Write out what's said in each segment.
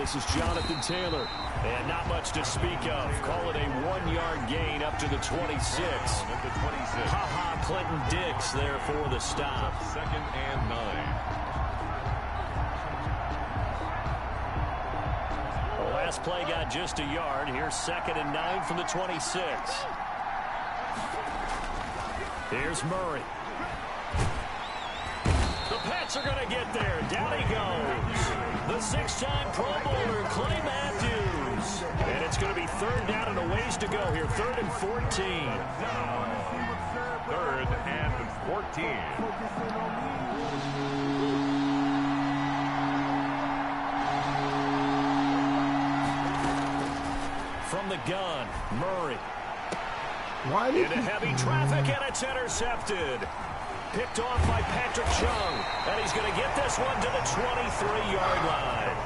This is Jonathan Taylor. And not much to speak of. Call it a 1-yard gain up to the 26. Ha-ha, Clinton Dix there for the stop. 2nd and 9. The last play got just a yard. Here's 2nd and 9 from the 26. Here's Murray. The Pats are going to get there. Down he goes. The 6-time Pro Bowler, Clay Matthews. And it's going to be 3rd down and a ways to go here. 3rd and 14. 3rd and 14. From the gun, Murray. Into heavy traffic, and it's intercepted. Picked off by Patrick Chung. And he's going to get this one to the 23-yard line.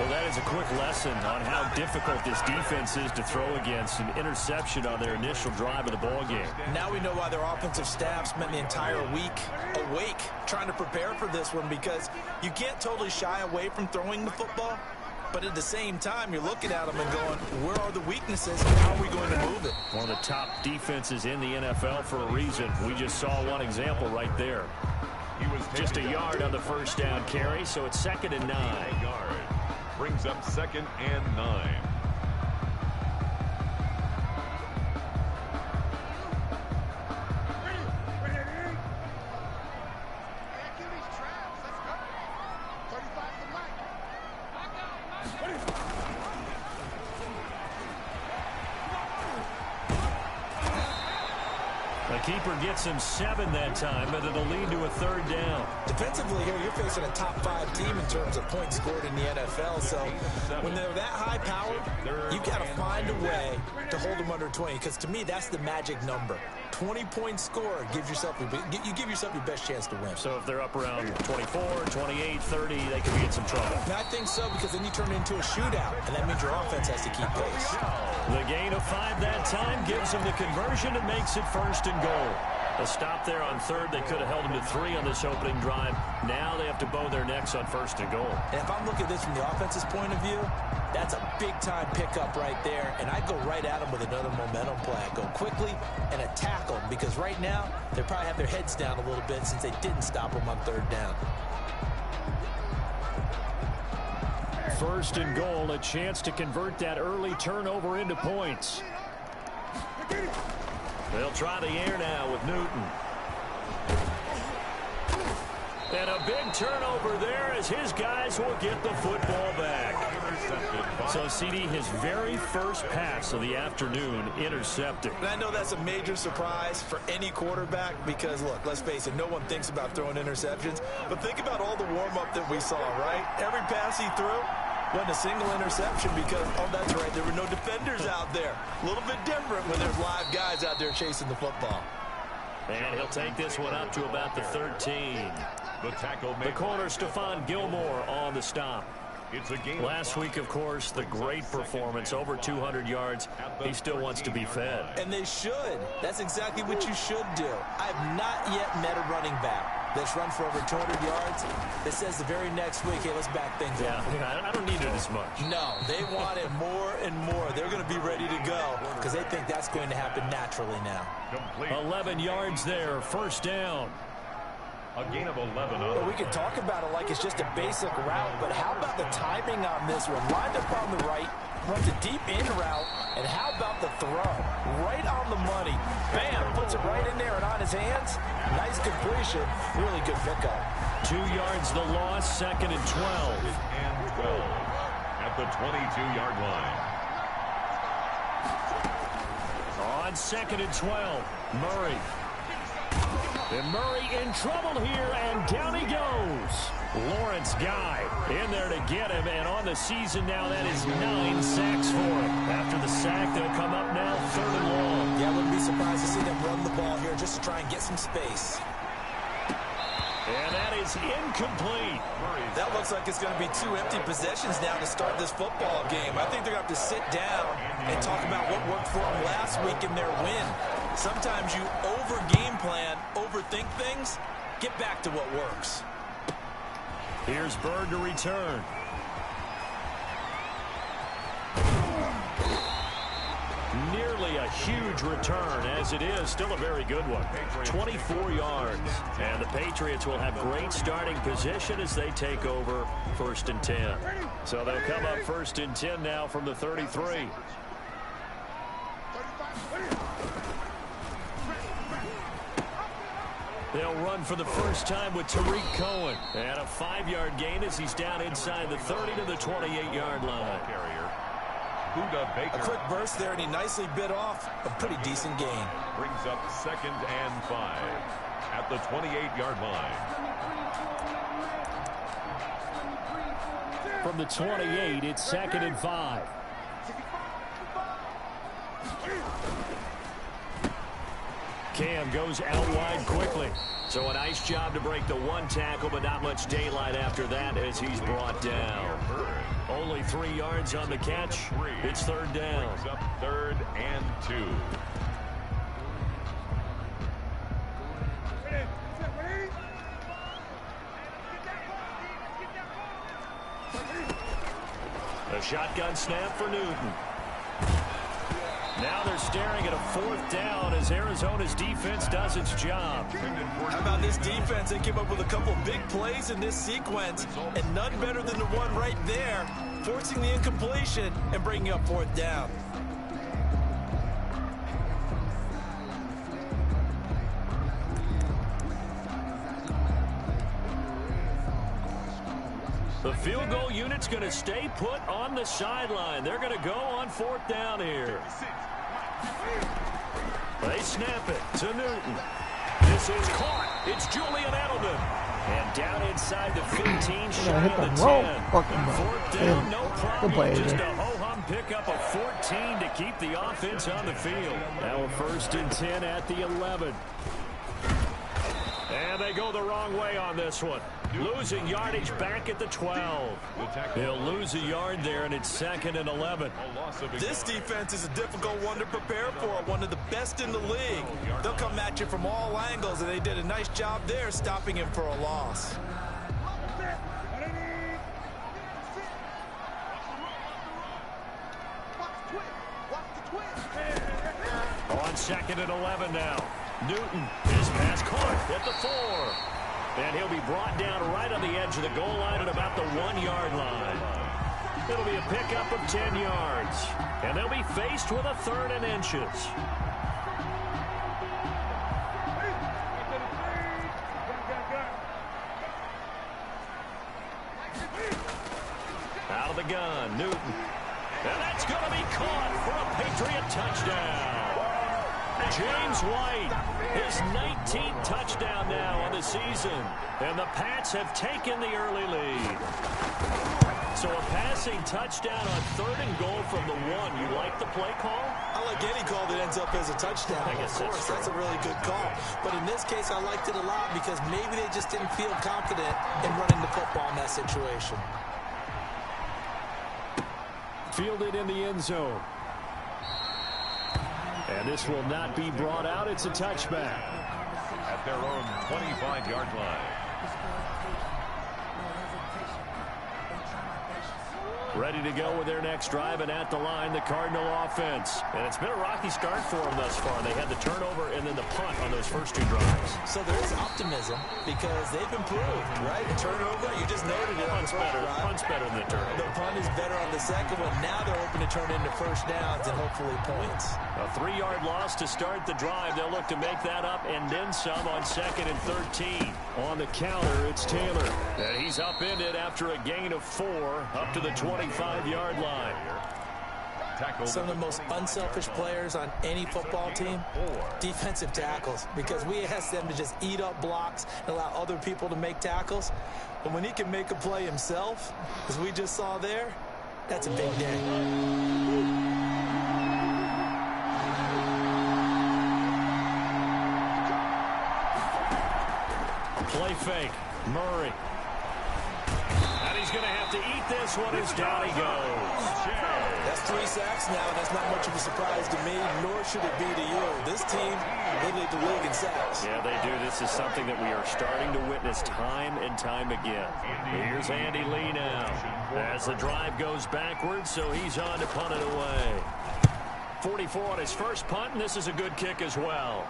Well, that is a quick lesson on how difficult this defense is to throw against. An interception on their initial drive of the ballgame. Now we know why their offensive staff spent the entire week awake trying to prepare for this one, because you can't totally shy away from throwing the football. But at the same time, you're looking at them and going, where are the weaknesses? How are we going to move it? One of the top defenses in the NFL for a reason. We just saw one example right there. He was just a yard on the first down carry, so it's 2nd and 9. Brings up 2nd and 9. The keeper gets him 7 that time, but it'll lead to a 3rd down. Defensively here, you're facing a top-5 team in terms of points scored in the NFL. So when they're that high-powered, you've got to find a way to hold them under 20. Because to me, that's the magic number. 20-point score gives yourself you give yourself your best chance to win. So if they're up around 24, 28, 30, they could be in some trouble. And I think so, because then you turn it into a shootout, and that means your offense has to keep pace. The gain of 5 that time gives them the conversion and makes it 1st and goal. A stop there on 3rd. They could have held them to 3 on this opening drive. Now they have to bow their necks on 1st and goal. And if I'm looking at this from the offense's point of view, that's a big-time pickup right there. And I go right at them with another momentum play. I go quickly and attack them, because right now they probably have their heads down a little bit since they didn't stop them on 3rd down. 1st and goal, a chance to convert that early turnover into points. They'll try the air now with Newton. And a big turnover there as his guys will get the football back. So, CD, his very first pass of the afternoon intercepted. And I know that's a major surprise for any quarterback because, look, let's face it, no one thinks about throwing interceptions. But think about all the warm-up that we saw, right? Every pass he threw wasn't a single interception because, oh, that's right, there were no defenders out there. A little bit different when there's live guys out there chasing the football. And he'll take this one up to about the 13. The corner, Stephon Gilmore, on the stop. Last week, of course, the great performance, over 200 yards. He still wants to be fed. And they should. That's exactly what you should do. I have not yet met a running back that's run for over 200 yards that says the very next week, hey, let's back things up. Yeah, I don't need it as much. No, they want it more and more. They're going to be ready to go because they think that's going to happen naturally now. 11 yards there, 1st down. A gain of 11. Well, we can talk about it like it's just a basic route, but how about the timing on this one? Lined up on the right, runs a deep in route, and how about the throw? Right on the money. Bam, puts it right in there and on his hands. Nice completion. Really good pickup. 2 yards the loss, 2nd and 12. And 12 at the 22-yard line. On 2nd and 12, Murray. And Murray in trouble here, and down he goes. Lawrence Guy in there to get him, and on the season now, that is 9 sacks for him. After the sack, they'll come up now 3rd and long. Yeah, I wouldn't be surprised to see them run the ball here just to try and get some space. And that is incomplete. That looks like it's going to be 2 empty possessions now to start this football game. I think they're going to have to sit down and talk about what worked for them last week in their win. Sometimes you over-game plan, overthink things. Get back to what works. Here's Bird to return. really a huge return. As it is, still a very good one. 24 yards. And the Patriots will have great starting position as they take over 1st and 10. So they'll come up 1st and 10 now from the 33. They'll run for the first time with Tariq Cohen. And a 5-yard gain as he's down inside the 30 to the 28-yard line. A quick burst there, and he nicely bit off a pretty decent gain. Brings up 2nd and 5 at the 28-yard line. From the 28, it's 2nd and 5. Cam goes out wide quickly. So a nice job to break the 1 tackle, but not much daylight after that as he's brought down. Only 3 yards on the catch. It's 3rd down. Brings up 3rd and 2. A shotgun snap for Newton. Now they're staring at a 4th down as Arizona's defense does its job. How about this defense? They came up with a couple big plays in this sequence, and none better than the one right there, forcing the incompletion and bringing up 4th down. The field goal unit's going to stay put on the sideline. They're going to go on 4th down here. They snap it to Newton. This is caught. It's Julian Edelman. And down inside the 15, shy of the 10. 4th down, no problem. Just a ho-hum pickup of 14 to keep the offense on the field. Now a 1st and 10 at the 11. And they go the wrong way on this one. Losing yardage back at the 12. They'll lose a yard there, and it's 2nd and 11. This defense is a difficult one to prepare for, one of the best in the league. They'll come at you from all angles, and they did a nice job there stopping him for a loss. On 2nd and 11 now. Newton, his pass caught at the 4. And he'll be brought down right on the edge of the goal line at about the 1-yard line. It'll be a pickup of 10 yards. And they'll be faced with a 3rd and inches. Out of the gun, Newton. And that's going to be caught for a Patriot touchdown. James White, his 19th touchdown now on the season. And the Pats have taken the early lead. So a passing touchdown on 3rd and goal from the 1. You like the play call? I like any call that ends up as a touchdown. I guess of course, that's a really good call. But in this case, I liked it a lot because maybe they just didn't feel confident in running the football in that situation. Fielded in the end zone. And this will not be brought out. It's a touchback. At their own 25-yard line. Ready to go with their next drive, and at the line, the Cardinal offense. And it's been a rocky start for them thus far. They had the turnover and then the punt on those first 2 drives. So there is optimism because they've improved, right? The turnover, you just noted it. Punt's better. Punt's better than the turnover. The punt is better on the second one. Now they're hoping to turn into 1st downs and hopefully points. A 3-yard loss to start the drive. They'll look to make that up and then some on 2nd and 13. On the counter, it's Taylor. And he's upended after a gain of 4 up to the 25-yard line. Some of the most unselfish players on any football team, defensive tackles, because we ask them to just eat up blocks and allow other people to make tackles. But when he can make a play himself, as we just saw there, that's a big day. Play fake. Murray. And he's going to have to eat this one as down he goes. That's 3 sacks now. That's not much of a surprise to me, nor should it be to you. This team, they lead the league in sacks. Yeah, they do. This is something that we are starting to witness time and time again. Here's Andy Lee now as the drive goes backwards, so he's on to punt it away. 44 on his first punt, and this is a good kick as well.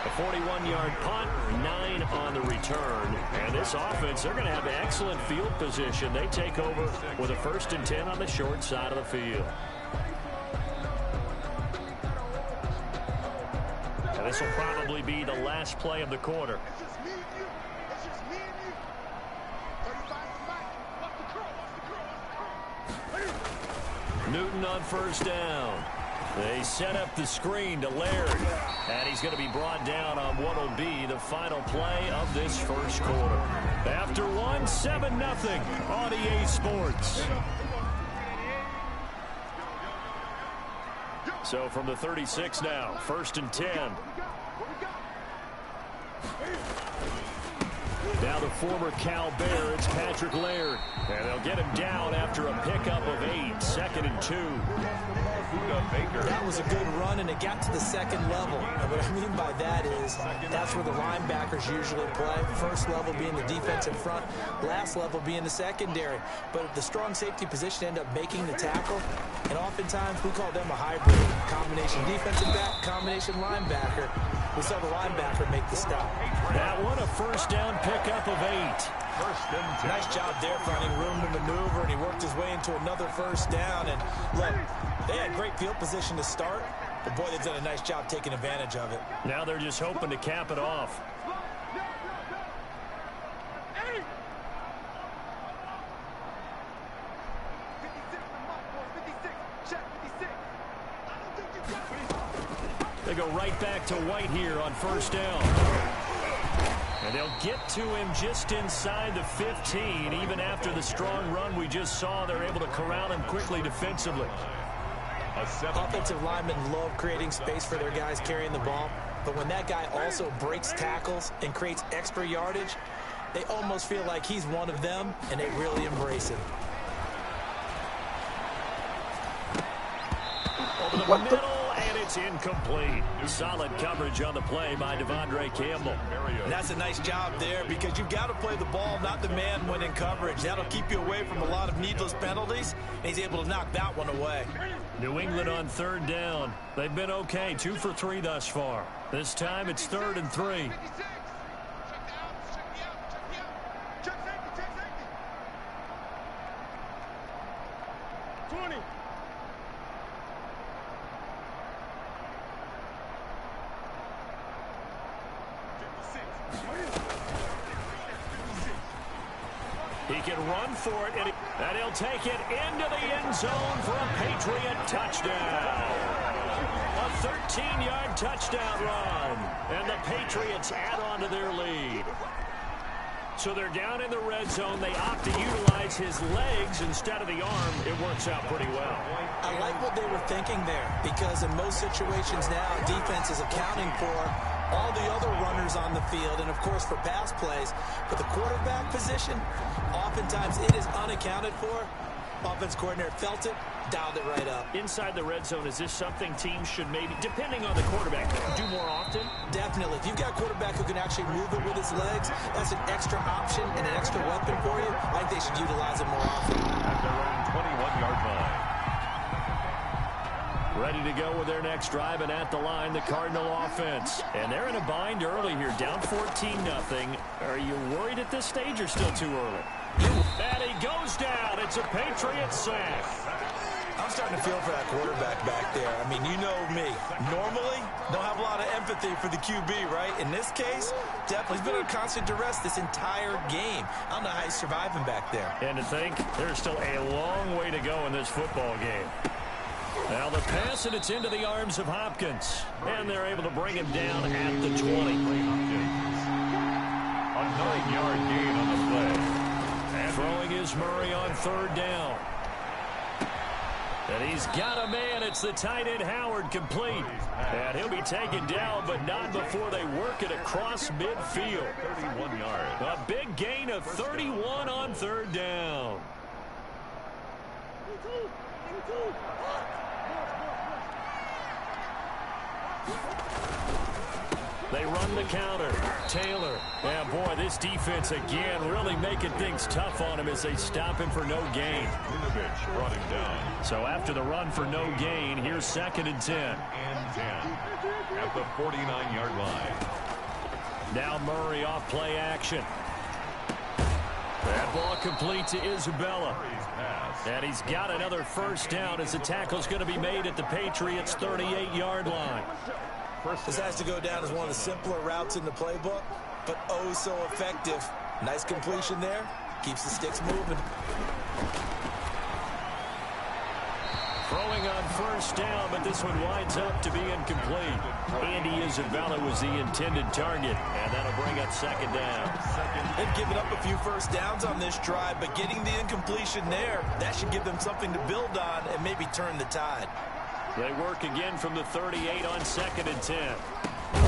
A 41-yard punt, 9 on the return. And this offense, they're going to have excellent field position. They take over with a 1st and 10 on the short side of the field. And this will probably be the last play of the quarter. Newton on 1st down. They set up the screen to Laird. And he's going to be brought down on what will be the final play of this first quarter. After 7-0 on EA Sports. So from the 36 now, 1st and 10. Now the former Cal Bear, it's Patrick Laird. And they'll get him down after a pickup of 8, 2nd and 2. That was a good run, and it got to the second level. And what I mean by that is that's where the linebackers usually play. First level being the defensive front, last level being the secondary. But the strong safety position ended up making the tackle, and oftentimes we call them a hybrid. Combination defensive back, combination linebacker. We saw the linebacker make the stop. That one a 1st down pickup of 8. Nice job there finding room to maneuver, and he worked his way into another 1st down. And look, they had great field position to start, but boy, they've done a nice job taking advantage of it. Now they're just hoping to cap it off. They go right back to White here on 1st down. And they'll get to him just inside the 15. Even after the strong run we just saw, they're able to corral him quickly defensively. Offensive linemen love creating space for their guys carrying the ball. But when that guy also breaks tackles and creates extra yardage, they almost feel like he's one of them, and they really embrace him. Over the middle. It's incomplete. Solid coverage on the play by Devondre Campbell. And that's a nice job there, because you've got to play the ball, not the man when in coverage. That'll keep you away from a lot of needless penalties, and he's able to knock that one away. New England on 3rd down. They've been okay, 2 for 3 thus far. This time it's 3rd and 3. He can run for it, and he'll take it into the end zone for a Patriot touchdown. A 13-yard touchdown run, and the Patriots add on to their lead. So they're down in the red zone. They opt to utilize his legs instead of the arm. It works out pretty well. I like what they were thinking there, because in most situations now, defense is accounting for all the other runners on the field, and of course for pass plays. But the quarterback position, oftentimes it is unaccounted for. Offense coordinator felt it, dialed it right up. Inside the red zone, is this something teams should maybe, depending on the quarterback, do more often? Definitely. If you've got a quarterback who can actually move it with his legs, that's an extra option and an extra weapon for you. I think they should utilize it more often. At their own 21-yard line. Ready to go with their next drive, and at the line, the Cardinal offense. And they're in a bind early here, down 14-0. Are you worried at this stage or still too early? And he goes down. It's a Patriot sack. I'm starting to feel for that quarterback back there. I mean, you know me. Normally, don't have a lot of empathy for the QB, right? In this case, definitely he's been under constant duress this entire game. I don't know how he's surviving back there. And to think, there's still a long way to go in this football game. Now the pass, and it's into the arms of Hopkins. And they're able to bring him down at the 20. A 9-yard gain on the play. And throwing is Murray on 3rd down. And he's got a man. It's the tight end Howard, complete. And he'll be taken down, but not before they work it across midfield. 31 yards. A big gain of 31 on 3rd down. They run the counter. Taylor. Yeah, boy, this defense again really making things tough on him as they stop him for no gain. Brought him down. So after the run for no gain, here's 2nd and 10. And 10 at the 49-yard line. Now Murray off play action. That ball complete to Isabella. And he's got another first down as the tackle's going to be made at the Patriots' 38-yard line. This has to go down as one of the simpler routes in the playbook, but oh so effective. Nice completion there. Keeps the sticks moving. Throwing on first down, but this one winds up to be incomplete. Andy Isabella was the intended target, and that'll bring up 2nd down. They've given up a few first downs on this drive, but getting the incompletion there, that should give them something to build on and maybe turn the tide. They work again from the 38 on 2nd and 10.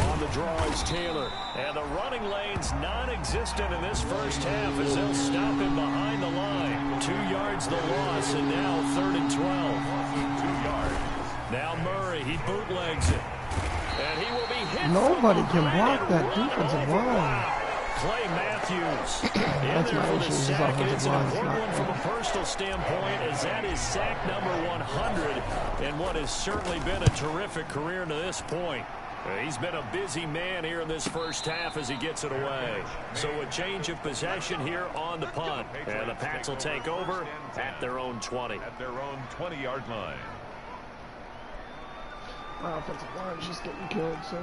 On the draw is Taylor. And the running lane's non-existent in this first half as they'll stop him behind the line. 2 yards the loss, and now 3rd and 12. 2 yards. Now Murray, he bootlegs it. And he will be hit. Nobody can block that defensive line. Clay Matthews in there for the sack. It's an important one from a personal standpoint, as that is sack number 100 in what has certainly been a terrific career to this point. He's been a busy man here in this first half as he gets it away. So a change of possession here on the punt. And the Pats will take over at their own 20. At their own 20-yard line. My offensive line's just getting killed, so.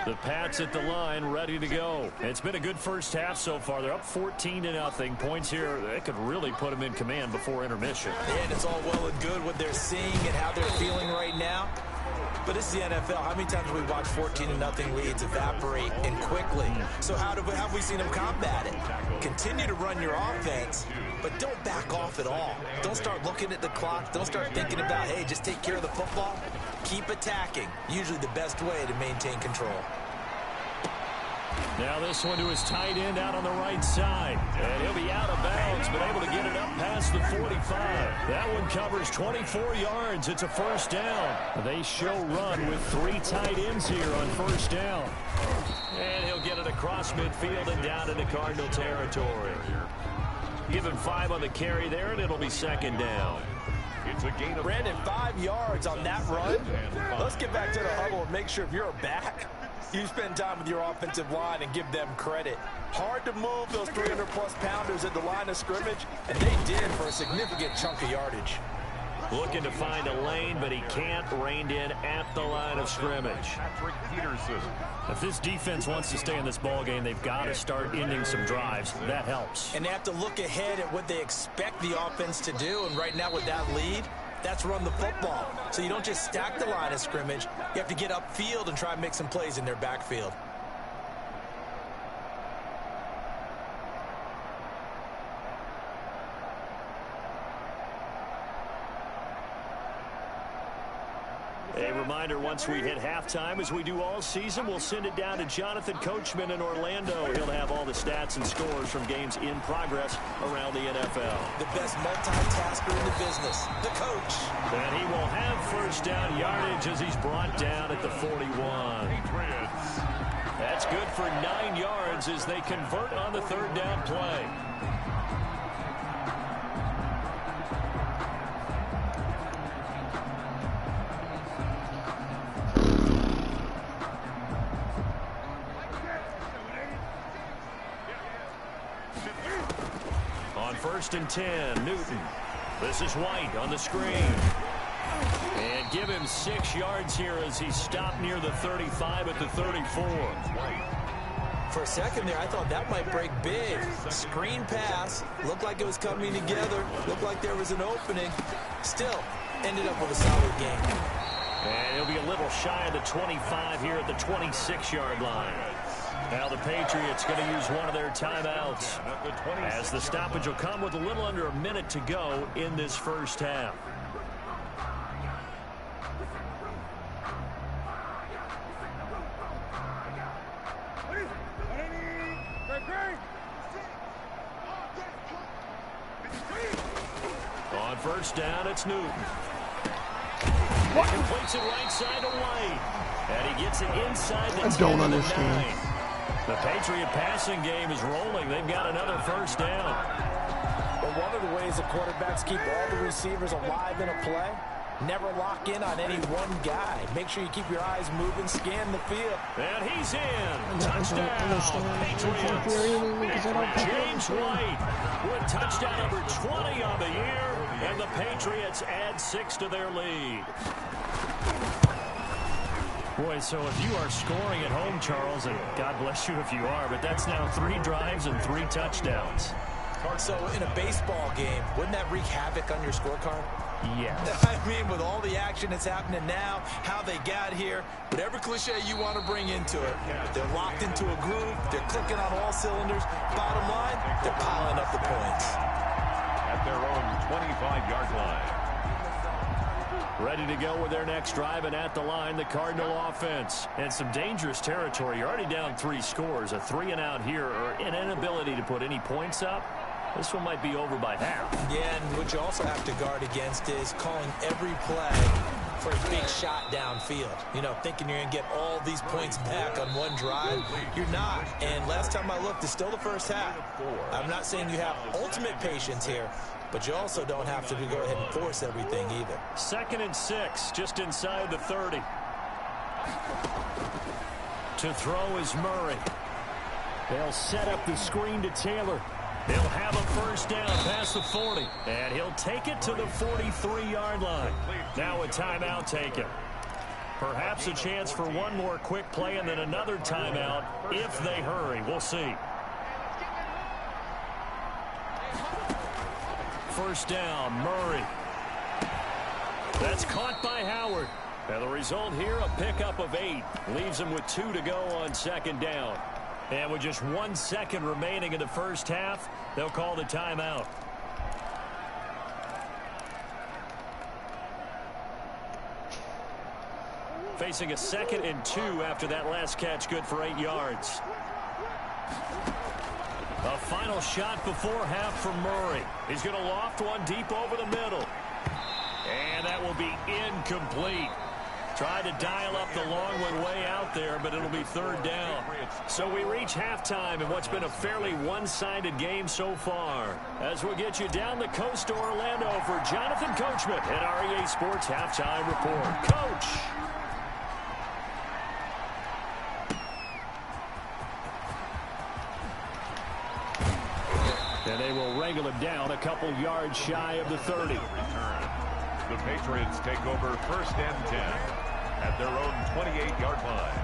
The Pats at the line, ready to go. It's been a good first half so far. They're up 14-0. Points here, they could really put them in command before intermission. And it's all well and good what they're seeing and how they're feeling right now. But this is the NFL. How many times have we watched 14-0 leads evaporate and quickly? So how have we seen them combat it? Continue to run your offense, but don't back off at all. Don't start looking at the clock. Don't start thinking about, hey, just take care of the football. Keep attacking. Usually the best way to maintain control. Now this one to his tight end out on the right side. And he'll be out of bounds, but able to get it up past the 45. That one covers 24 yards. It's a first down. They show run with 3 tight ends here on first down. And he'll get it across midfield and down into Cardinal territory. Give him 5 on the carry there, and it'll be 2nd down. It's a gain of Brandon, 5 yards on that run. Let's get back to the huddle and make sure if you're a back, you spend time with your offensive line and give them credit. Hard to move those 300-plus pounders at the line of scrimmage, and they did for a significant chunk of yardage. Looking to find a lane, but he can't. Reined in at the line of scrimmage. If this defense wants to stay in this ballgame, they've got to start ending some drives. That helps. And they have to look ahead at what they expect the offense to do, and right now with that lead, that's run the football. So you don't just stack the line of scrimmage. You have to get upfield and try and make some plays in their backfield. A reminder, once we hit halftime, as we do all season, we'll send it down to Jonathan Coachman in Orlando. He'll have all the stats and scores from games in progress around the NFL. The best multitasker in the business, the coach. And he will have first down yardage as he's brought down at the 41. That's good for 9 yards as they convert on the 3rd down play. On 1st and 10, Newton. This is White on the screen. And give him 6 yards here as he stopped near the 35 at the 34. For a second there, I thought that might break big. Screen pass. Looked like it was coming together. Looked like there was an opening. Still, ended up with a solid game. And he'll be a little shy of the 25 here at the 26-yard line. Now the Patriots going to use one of their timeouts as the stoppage will come with a little under a minute to go in this first half. On first down, it's Newton. He completes it right side to White. And he gets it inside the 10 I don't to the understand. 9. The Patriot passing game is rolling. They've got another first down. But one of the ways the quarterbacks keep all the receivers alive in a play, never lock in on any one guy. Make sure you keep your eyes moving, scan the field. And he's in. Touchdown, Patriots. James White with touchdown number 20 on the year. And the Patriots add 6 to their lead. Boy, so if you are scoring at home, Charles, and God bless you if you are, but that's now 3 drives and 3 touchdowns. So in a baseball game, wouldn't that wreak havoc on your scorecard? Yes. I mean, with all the action that's happening now, how they got here, whatever cliche you want to bring into it, they're locked into a groove, they're clicking on all cylinders. Bottom line, they're piling up the points. At their own 25-yard line. Ready to go with their next drive, and at the line, the Cardinal offense. And some dangerous territory. You're already down 3 scores. A 3-and-out here, or an inability to put any points up. This one might be over by half. Yeah, and what you also have to guard against is calling every play for a big shot downfield. You know, thinking you're going to get all these points back on one drive. You're not. And last time I looked, it's still the first half. I'm not saying you have ultimate patience here, but you also don't have to go ahead and force everything either. 2nd and 6, just inside the 30. To throw is Murray. They'll set up the screen to Taylor. He'll have a first down past the 40. And he'll take it to the 43-yard line. Now a timeout taken. Perhaps a chance for one more quick play and then another timeout if they hurry. We'll see. First down, Murray. That's caught by Howard. And the result here, a pickup of 8. Leaves him with 2 to go on 2nd down. And with just 1 second remaining in the first half, they'll call the timeout. Facing a 2nd and 2 after that last catch, good for 8 yards. A final shot before half for Murray. He's going to loft one deep over the middle. And that will be incomplete. Tried to dial up the long one way out there, but it'll be 3rd down. So we reach halftime in what's been a fairly one-sided game so far. As we'll get you down the coast to Orlando for Jonathan Coachman at REA Sports Halftime Report. Coach! And they will wrangle him down a couple yards shy of the 30. The Patriots take over 1st and 10 at their own 28-yard line.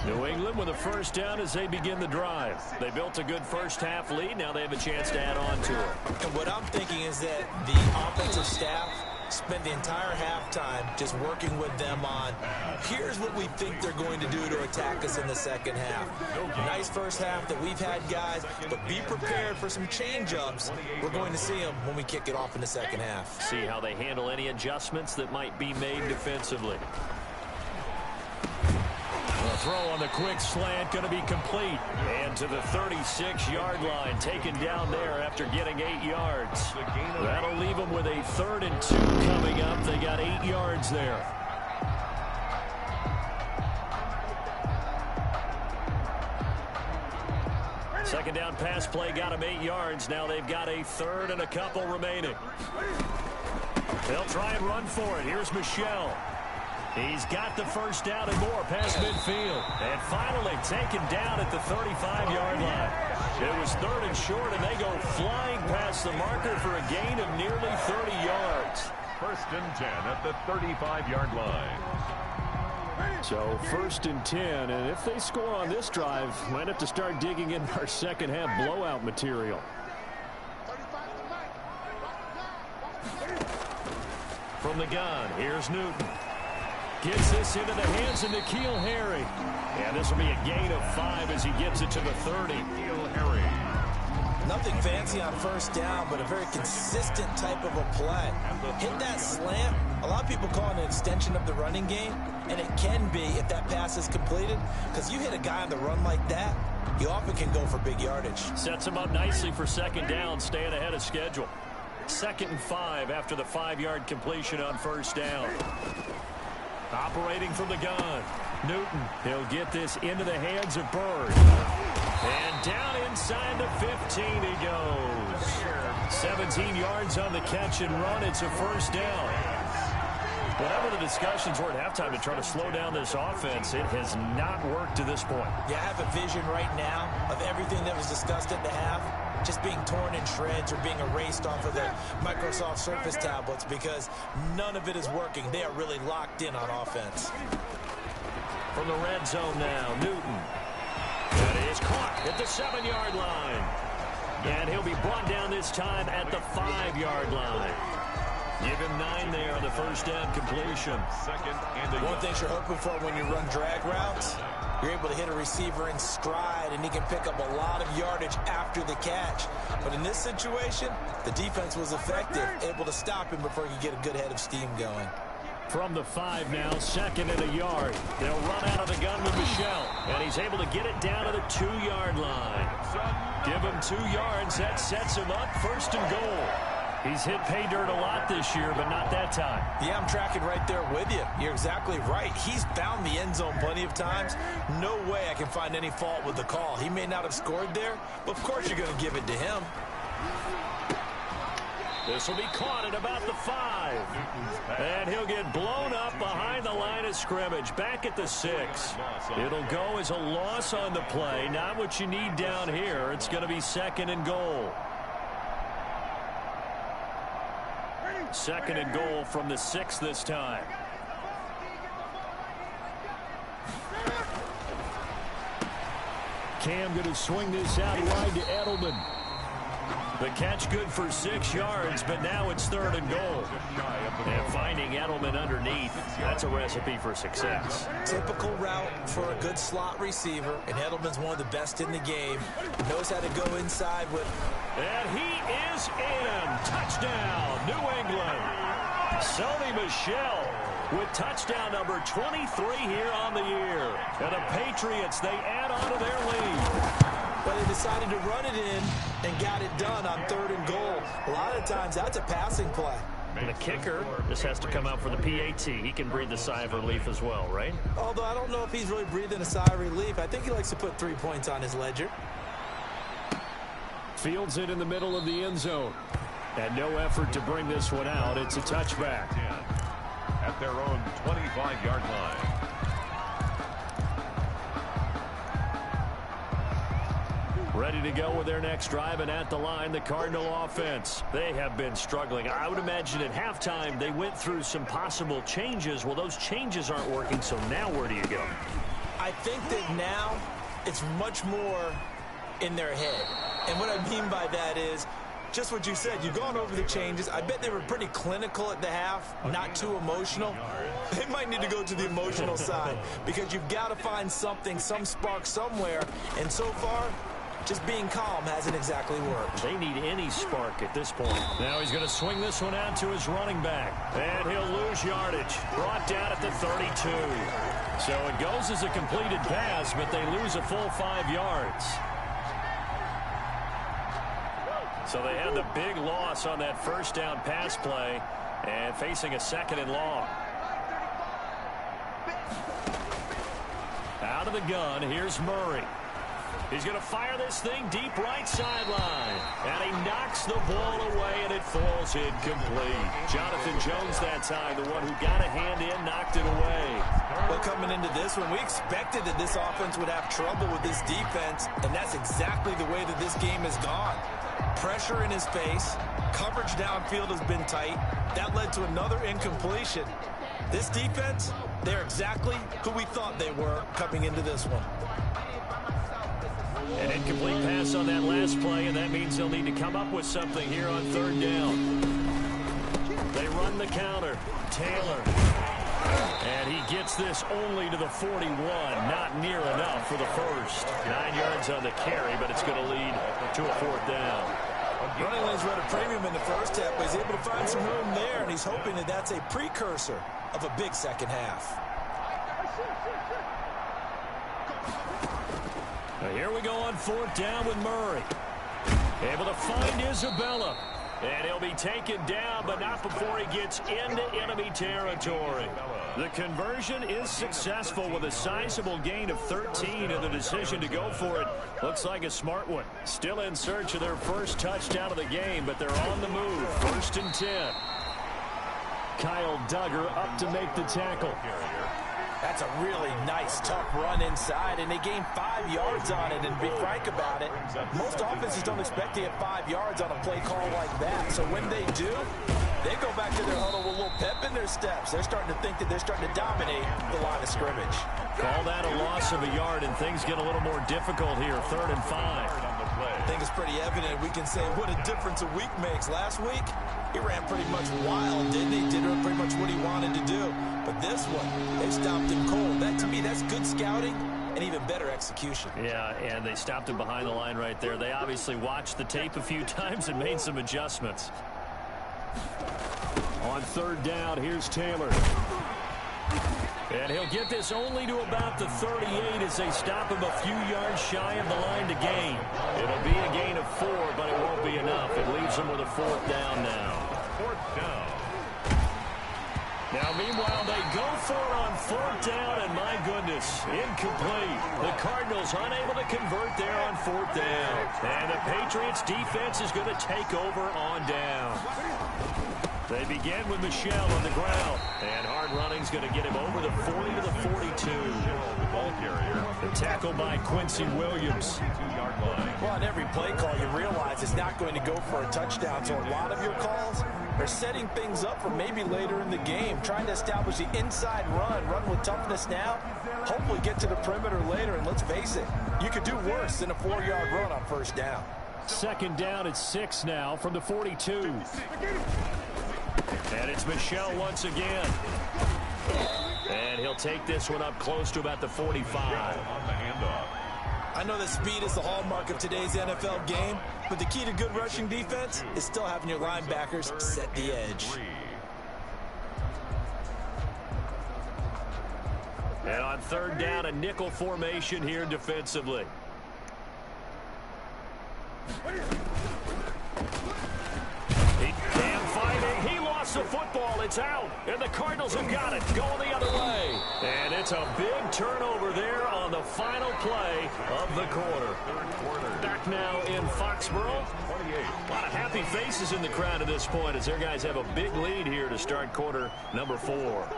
New England with a first down as they begin the drive. They built a good first half lead. Now they have a chance to add on to it. And what I'm thinking is that the offensive staff spent the entire halftime just working with them on, here's what we think they're going to do to attack us in the second half. Nice first half that we've had, guys, but be prepared for some change-ups. We're going to see them when we kick it off in the second half. See how they handle any adjustments that might be made defensively. The throw on the quick slant going to be complete. And to the 36-yard line, taken down there after getting 8 yards. That'll leave them with a 3rd and 2 coming up. They got 8 yards there. Second down pass play got them 8 yards. Now they've got a 3rd and a couple remaining. They'll try and run for it. Here's Michel. He's got the first down and more past midfield. And finally taken down at the 35-yard line. It was 3rd and short, and they go flying past the marker for a gain of nearly 30 yards. 1st and 10 at the 35-yard line. So 1st and 10, and if they score on this drive, might have to start digging in our second half blowout material. From the gun, here's Newton. Gets this into the hands of N'Keal Harry. And this will be a gain of 5 as he gets it to the 30. N'Keal Harry. Nothing fancy on first down, but a very consistent type of a play. Hit that slant. A lot of people call it an extension of the running game, and it can be if that pass is completed, because you hit a guy on the run like that, you often can go for big yardage. Sets him up nicely for second down, staying ahead of schedule. 2nd and 5 after the 5-yard completion on first down. Operating from the gun, Newton. He'll get this into the hands of Bird. And down inside the 15 he goes. 17 yards on the catch and run. It's a first down. Whatever the discussions were at halftime to try to slow down this offense, it has not worked to this point. Yeah, I have a vision right now of everything that was discussed at the half just being torn in shreds or being erased off of the Microsoft Surface tablets because none of it is working. They are really locked in on offense. From the red zone now, Newton. That is caught at the 7-yard line. And he'll be brought down this time at the 5-yard line. Give him 9 there on the first down completion. One thing you're hoping for when you run drag routes, you're able to hit a receiver in stride, and he can pick up a lot of yardage after the catch. But in this situation, the defense was effective, able to stop him before he could get a good head of steam going. From the 5 now, 2nd and a yard. They'll run out of the gun with Michelle, and he's able to get it down to the 2-yard line. Give him 2 yards. That sets him up 1st and goal. He's hit pay dirt a lot this year, but not that time. Yeah, I'm tracking right there with you. You're exactly right. He's found the end zone plenty of times. No way I can find any fault with the call. He may not have scored there, but of course you're going to give it to him. This will be caught at about the 5. And he'll get blown up behind the line of scrimmage, back at the 6. It'll go as a loss on the play. Not what you need down here. It's going to be 2nd and goal. 2nd and goal from the 6 this time. Cam going to swing this out wide to Edelman. The catch good for 6 yards, but now it's 3rd and goal. And finding Edelman underneath, that's a recipe for success. Typical route for a good slot receiver, and Edelman's one of the best in the game. Knows how to go inside with... And he is in. Touchdown, New England. Sony Michel with touchdown number 23 here on the year. And the Patriots, they add on to their lead. But they decided to run it in and got it done on 3rd and goal. A lot of times, that's a passing play. And the kicker, this has to come out for the PAT. He can breathe a sigh of relief as well, right? Although I don't know if he's really breathing a sigh of relief. I think he likes to put 3 points on his ledger. Fields it in the middle of the end zone. And no effort to bring this one out. It's a touchback. At their own 25-yard line. Ready to go with their next drive, and at the line, the Cardinal offense. They have been struggling. I would imagine at halftime they went through some possible changes. Well, those changes aren't working, so now where do you go? I think that now it's much more in their head. And what I mean by that is just what you said. You've gone over the changes. I bet they were pretty clinical at the half, not too emotional. They might need to go to the emotional side because you've got to find something, some spark somewhere. And so far, just being calm hasn't exactly worked. They need any spark at this point. Now he's going to swing this one out to his running back. And he'll lose yardage. Brought down at the 32. So it goes as a completed pass, but they lose a full 5 yards. So they had the big loss on that first down pass play and facing a 2nd and long. Out of the gun, here's Murray. He's going to fire this thing deep right sideline. And he knocks the ball away, and it falls incomplete. Jonathan Jones that time, the one who got a hand in, knocked it away. Well, coming into this one, we expected that this offense would have trouble with this defense, and that's exactly the way that this game has gone. Pressure in his face. Coverage downfield has been tight. That led to another incompletion. This defense, they're exactly who we thought they were coming into this one. An incomplete pass on that last play, and that means they'll need to come up with something here on 3rd down. They run the counter. Taylor. And he gets this only to the 41. Not near enough for the first. 9 yards on the carry, but it's going to lead to a 4th down. Running lanes were at a premium in the first half, but he's able to find some room there, and he's hoping that that's a precursor of a big second half. Now here we go on 4th down with Murray. Able to find Isabella. And he'll be taken down, but not before he gets into enemy territory. The conversion is successful with a sizable gain of 13, and the decision to go for it looks like a smart one. Still in search of their first touchdown of the game, but they're on the move. 1st and 10. Kyle Duggar up to make the tackle. That's a really nice, tough run inside, and they gained 5 yards on it. And to be frank about it, most offenses don't expect to get 5 yards on a play call like that. So when they do, they go back to their huddle with a little pep in their steps. They're starting to think that they're starting to dominate the line of scrimmage. Call that a loss of a yard, and things get a little more difficult here. 3rd and 5. I think it's pretty evident. We can say what a difference a week makes. Last week, he ran pretty much wild, didn't he? Did pretty much what he wanted to do. But this one, they stopped him cold. That, to me, that's good scouting and even better execution. Yeah, and they stopped him behind the line right there. They obviously watched the tape a few times and made some adjustments. On 3rd down, here's Taylor. And he'll get this only to about the 38 as they stop him a few yards shy of the line to gain. It'll be a gain of 4, but it won't be enough. It leaves them with a 4th down now. 4th down. Now, meanwhile, they go for it on 4th down, and my goodness, incomplete. The Cardinals unable to convert there on 4th down. And the Patriots defense is going to take over on down. They begin with Michel on the ground. And hard running's going to get him over the 40 to the 42. The ball carrier. The tackle by Quincy Williams. 2-yard line. Well, on every play call, you realize it's not going to go for a touchdown. So a lot of your calls are setting things up for maybe later in the game, trying to establish the inside run with toughness now, hopefully get to the perimeter later. And let's face it, you could do worse than a 4-yard run on 1st down. 2nd down at 6 now from the 42. And it's Michel once again. And he'll take this one up close to about the 45. On the handoff. I know that speed is the hallmark of today's NFL game, but the key to good rushing defense is still having your linebackers set the edge. And on 3rd down, a nickel formation here defensively. He lost the football. It's out. And the Cardinals have got it. Going the other way. And it's a big turnover there on the final play of the quarter. Back now in Foxborough. 28. A lot of happy faces in the crowd at this point as their guys have a big lead here to start quarter number 4.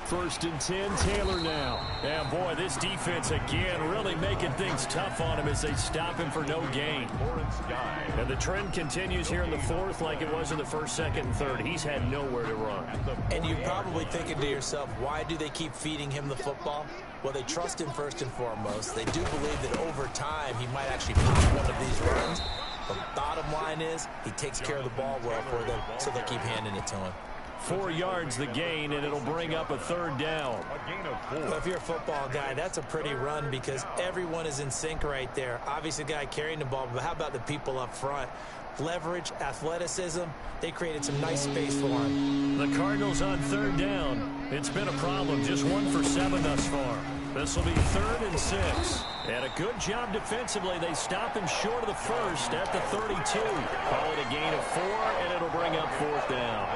1st and 10, Taylor now. And boy, this defense again really making things tough on him as they stop him for no gain. And the trend continues here in the 4th like it was in the 1st, 2nd, and 3rd. He's had nowhere to run. And you're probably thinking to yourself, why do they keep feeding him the football? Well, they trust him first and foremost. They do believe that over time he might actually pop one of these runs. The bottom line is he takes care of the ball well for them, so they'll keep handing it to him. 4 yards the gain, and it'll bring up a 3rd down. A gain of 4. Well, if you're a football guy, that's a pretty run because everyone is in sync right there. Obviously, the guy carrying the ball, but how about the people up front? Leverage, athleticism, they created some nice space for him. The Cardinals on 3rd down. It's been a problem. Just 1 for 7 thus far. This will be 3rd and 6. And a good job defensively. They stop him short of the 1st at the 32. Call it a gain of 4, and it'll bring up 4th down.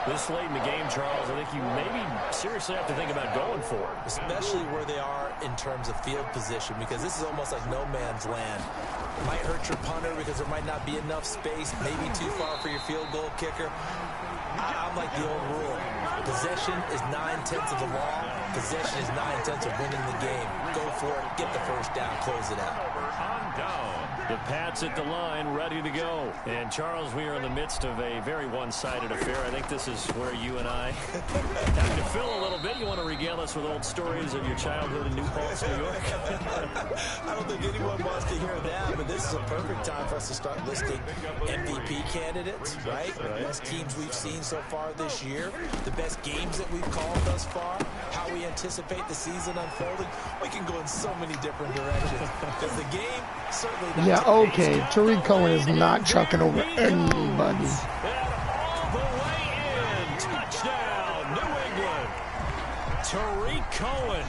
This late in the game, Charles, I think you maybe seriously have to think about going for it. Especially where they are in terms of field position, because this is almost like no man's land. It might hurt your punter because there might not be enough space, maybe too far for your field goal kicker. I'm like the old rule. Possession is 9/10 of the law. Possession is 9/10 of winning the game. Go for it, get the 1st down, close it out. On down. The Pats at the line, ready to go. And, Charles, we are in the midst of a very one-sided affair. I think this is where you and I have to fill a little bit. You want to regale us with old stories of your childhood in New Paltz, New York? I don't think anyone wants to hear that, but this is a perfect time for us to start listing MVP candidates, right? The best teams we've seen so far this year, the best games that we've called thus far, how we anticipate the season unfolding. We can go in so many different directions because the game certainly not. Yeah, okay. Tariq Cohen is not chucking over anybody. And all the way in. Touchdown, New England. Tariq Cohen,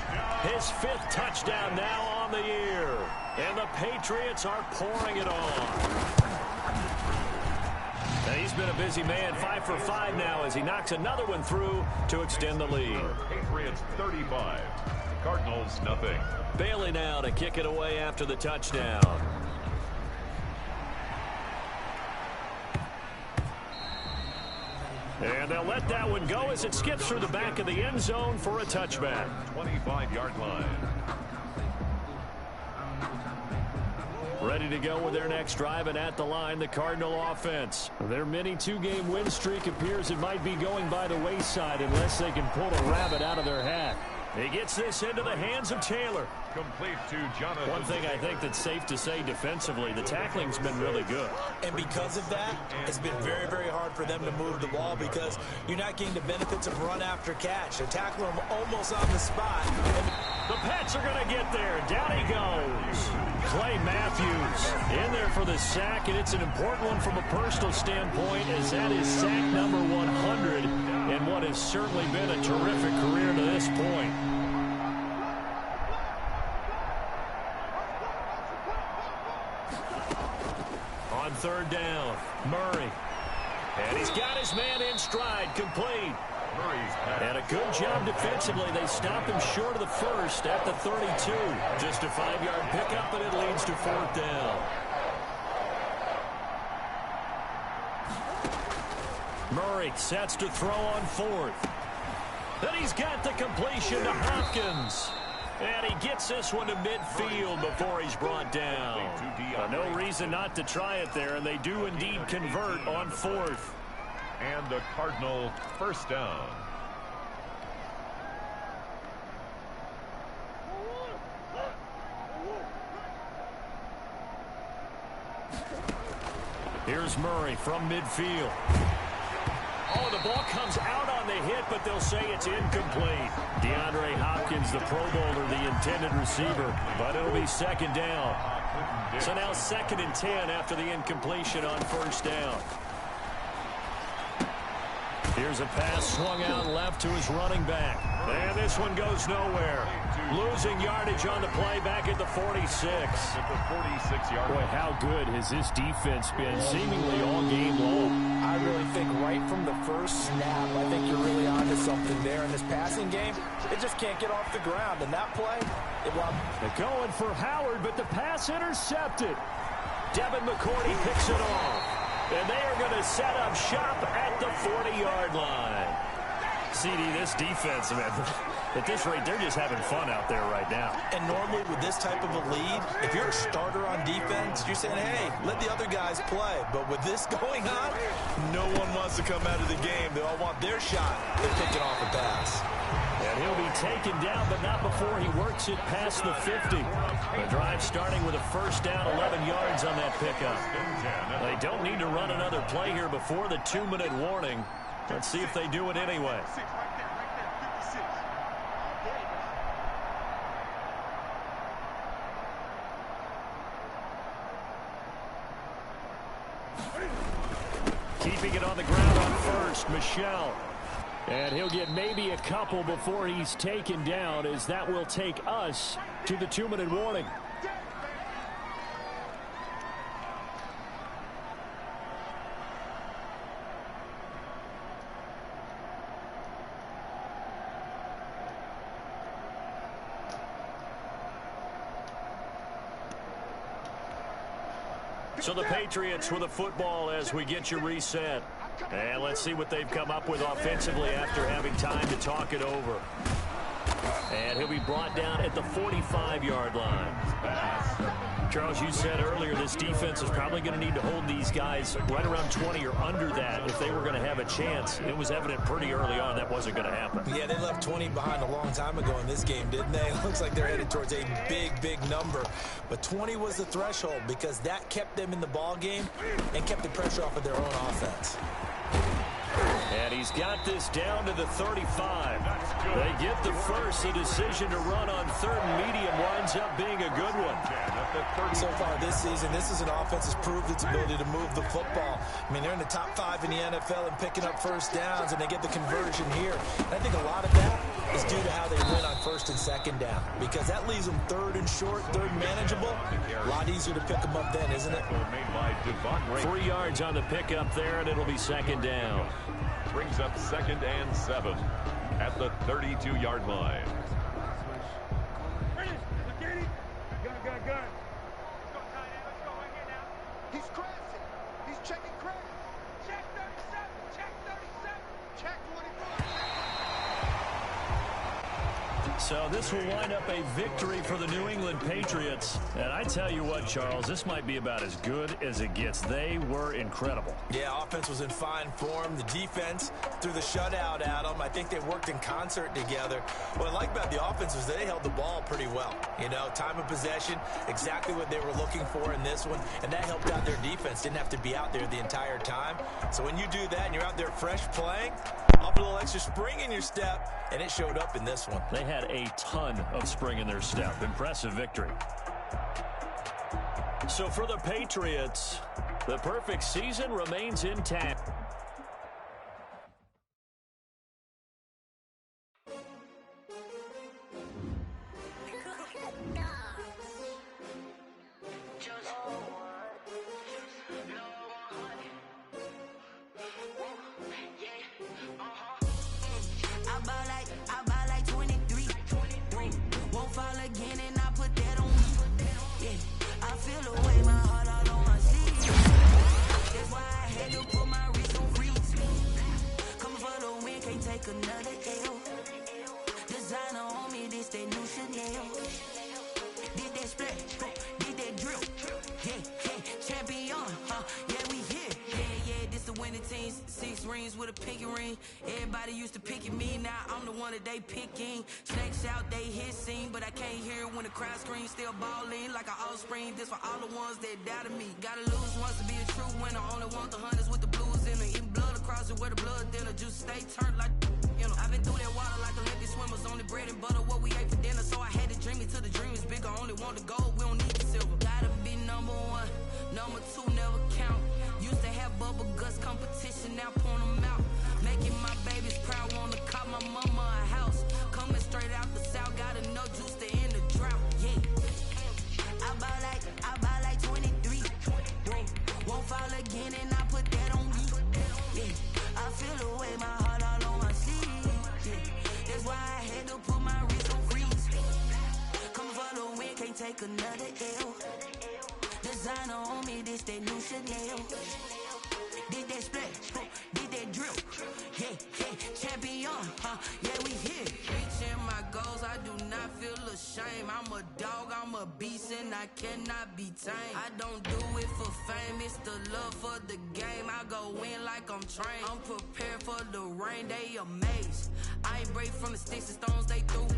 his 5th touchdown now on the year. And the Patriots are pouring it on. And he's been a busy man, 5 for 5 now as he knocks another one through to extend the lead. Patriots 35, Cardinals nothing. Bailey now to kick it away after the touchdown. And they'll let that one go as it skips through the back of the end zone for a touchback. 25-yard line. Ready to go with their next drive, and at the line, the Cardinal offense. Their mini two-game win streak appears it might be going by the wayside unless they can pull a rabbit out of their hat. He gets this into the hands of Taylor. Complete to Jonathan. One thing I think that's safe to say defensively, the tackling's been really good. And because of that, it's been very, very hard for them to move the ball because you're not getting the benefits of run after catch. They tackle him almost on the spot. The Pats are going to get there. Down he goes. Clay Matthews in there for the sack, and it's an important one from a personal standpoint as that is sack number 100 in what has certainly been a terrific career to this point. On third down, Murray. And he's got his man in stride, complete. And a good job defensively. They stop him short of the first at the 32. Just a 5-yard pickup, and it leads to fourth down. Murray sets to throw on fourth. Then he's got the completion to Hopkins. And he gets this one to midfield before he's brought down. No reason not to try it there, and they do indeed convert on fourth. And the Cardinal first down. Here's Murray from midfield. Oh, the ball comes out on the hit, but they'll say it's incomplete. DeAndre Hopkins, the Pro Bowler, the intended receiver, but it'll be second down. So now 2nd and 10 after the incompletion on first down. Here's a pass swung out left to his running back. And this one goes nowhere. Losing yardage on the play back at the 46. At the 46-yard line. Boy, how good has this defense been seemingly all game long? I really think right from the first snap, I think you're really onto something there in this passing game. It just can't get off the ground. And that play, they're going for Howard, but the pass intercepted. Devin McCourty picks it off. And they are going to set up shop at the 40-yard line. CD, this defense, man, at this rate, they're just having fun out there right now. And normally with this type of a lead, if you're a starter on defense, you're saying, hey, let the other guys play. But with this going on, no one wants to come out of the game. They all want their shot. They're picking off a pass. And he'll be taken down, but not before he works it past the 50. The drive starting with a first down, 11 yards on that pickup. They don't need to run another play here before the 2-minute warning. Let's see if they do it anyway. Keeping it on the ground on first, Michel. And he'll get maybe a couple before he's taken down, as that will take us to the 2-minute warning. So the Patriots with a football as we get you reset. And let's see what they've come up with offensively after having time to talk it over. And he'll be brought down at the 45-yard line. Charles, you said earlier this defense is probably going to need to hold these guys right around 20 or under that if they were going to have a chance. It was evident pretty early on that wasn't going to happen. Yeah, they left 20 behind a long time ago in this game, didn't they? It looks like they're headed towards a big, big number. But 20 was the threshold because that kept them in the ball game and kept the pressure off of their own offense. And he's got this down to the 35. They get the first. The decision to run on third and medium winds up being a good one. So far this season, this is an offense that's proved its ability to move the football. I mean, they're in the top 5 in the NFL and picking up first downs, and they get the conversion here. And I think a lot of that is due to how they win on first and second down, because that leaves them third and short, third manageable. A lot easier to pick them up then, isn't it? 3 yards on the pickup there, and it'll be second down. Brings up 2nd and 7 at the 32-yard line. He's crashing. He's checking crash. Check 37. Check 37. Check 24. So this will wind up a victory for the New England Patriots. And I tell you what, Charles, this might be about as good as it gets. They were incredible. Yeah, offense was in fine form. The defense threw the shutout at them. I think they worked in concert together. What I like about the offense was they held the ball pretty well. You know, time of possession, exactly what they were looking for in this one. And that helped out their defense. Didn't have to be out there the entire time. So when you do that and you're out there fresh playing, off a little extra spring in your step, and it showed up in this one. They had a ton of spring in their step. Impressive victory. So for the Patriots, the perfect season remains intact. With a pinky ring, everybody used to pick at me. Now I'm the one that they picking. Snakes out, they hit scene, but I can't hear when the crowd screams. Still balling like an offspring. This for all the ones that doubted me. Gotta lose once to be a true winner. Only want the hunters with the blues in them. Eating blood across it where the blood thinner. Juice stay turned like you know. I've been through that water like Olympic swimmers. Only bread and butter what we ate for dinner. So I had to dream it till the dream is bigger. Only want the gold, we don't need the silver. Gotta be number one, number two never count. Used to have bubble guts competition, now point them out. Making my babies proud, wanna call my mama a house. Coming straight out the south, gotta know juice to end the drought. Yeah, I buy like 23. Won't fall again, and I put that on me. Yeah, I feel the way, my heart all on my sleeve. Yeah, that's why I had to put my wrist on freeze. Coming for the win, can't take another L. Designer on me, this that new Chanel. Did that splash, did that drip. Yeah, champion, yeah, we here. Reaching my goals, I do not feel ashamed. I'm a dog, I'm a beast, and I cannot be tamed. I don't do it for fame, it's the love for the game. I go in like I'm trained. I'm prepared for the rain, they amazed. I ain't break from the sticks and stones they threw.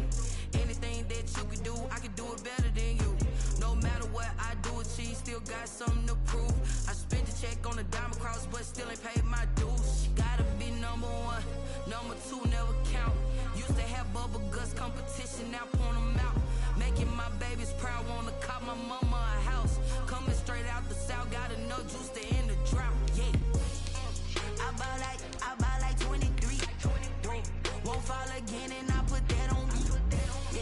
Anything that you can do, I can do it better than you. No matter what I do, achieve, still got something to prove. I spent the check on the diamond cross, but still ain't paid my dues. Gotta be number one, number two never count. Used to have bubble guts competition, now point them out. Making my babies proud, wanna call my mama a house. Coming straight out the south, gotta know juice to end the drought. Yeah, I buy like 23. Won't fall again, and I put that on me. Yeah,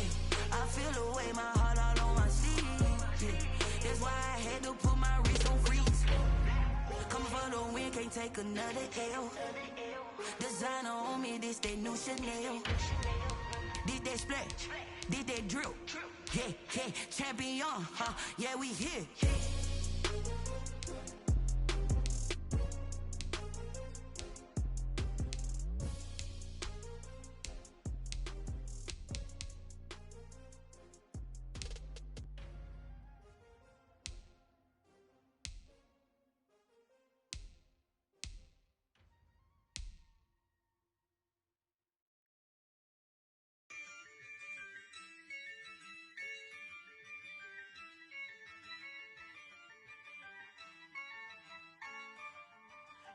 I feel the way, my heart all on my sleeve. Yeah, that's why I had to put my wrist on freeze. Coming for the win, can't take another L. Designer on me, this that new Chanel. Did that splash, did that drip. Yeah, champion, yeah, we here.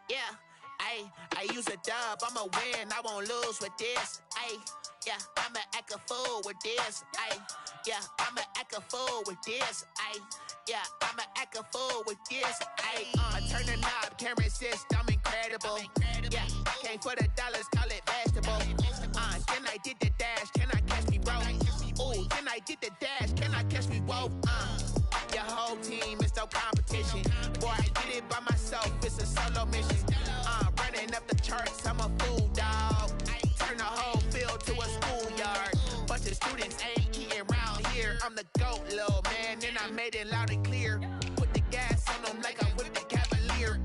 Yeah, I use a dub, I'ma win, I won't lose with this. Yeah, I'ma act a fool with this. Yeah, I'ma act a fool with this. Yeah, I'ma act a fool with this. I turn the knob, can't resist, I'm incredible. Yeah, came for the dollars, call it vegetable. Then I did the dash, I did the dash, can I catch me? Whoa, your whole team is no competition. Boy, I did it by myself, it's a solo mission. Running up the charts, I'm a fool, dog. Turn the whole field to a schoolyard. Bunch of students ain't eating round here. I'm the GOAT, little man, and I made it loud and clear. Put the gas on them like I whipped the Cavalier.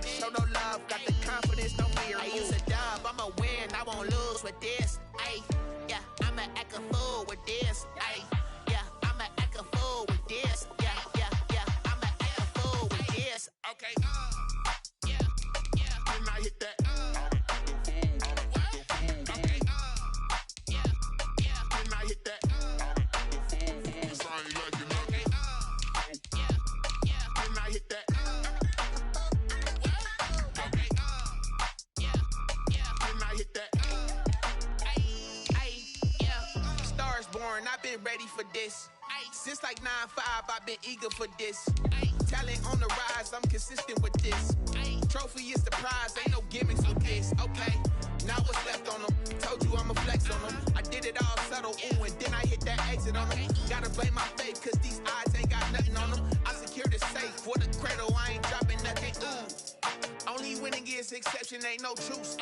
Show no love, got the confidence, no fear. I use a dub, I'ma win, I won't lose with this. Ay, yeah, I'ma act a fool with this. Ay, yeah, I'ma act a fool with this. Yeah, I'ma act a fool with this. Okay, yeah, then I hit that. Okay, yeah, then I hit that. This I ain't like it, okay, yeah, then I hit that. Okay, yeah, then I hit that. Ay, yeah, stars born, I've been ready for this. Since like 9-5, I've been eager for this. Talent on the rise, I'm consistent with this. Trophy is the prize, ain't no gimmicks with this. Okay, now what's left on them? Told you I'ma flex on them. I did it all subtle, ooh, and then I hit that exit on them. Gotta blame my faith, cause these eyes ain't got nothing on them. I secured the safe for the cradle, I ain't dropping nothing, ooh. Only winning is exception, ain't no truce.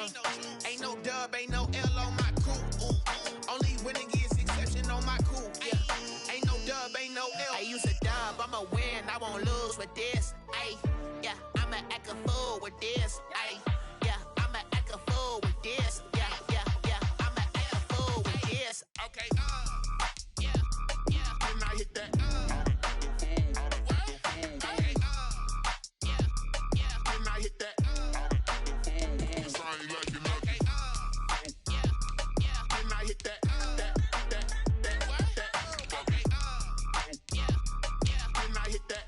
Ain't no dub, ain't no L on my crew. Only winning is exception on my crew. Yeah, ain't no dub, ain't no L. I use a dub, I'ma win, I won't lose with this. Ay, yeah, I'ma act a fool with this. Ay, yeah, I'ma act a fool with this. Yeah, I'ma act a fool with this. Okay, yeah, then I hit that. Okay, yeah, then I hit that. This I ain't like it, okay, yeah, then I hit that. Okay, yeah, then I hit that.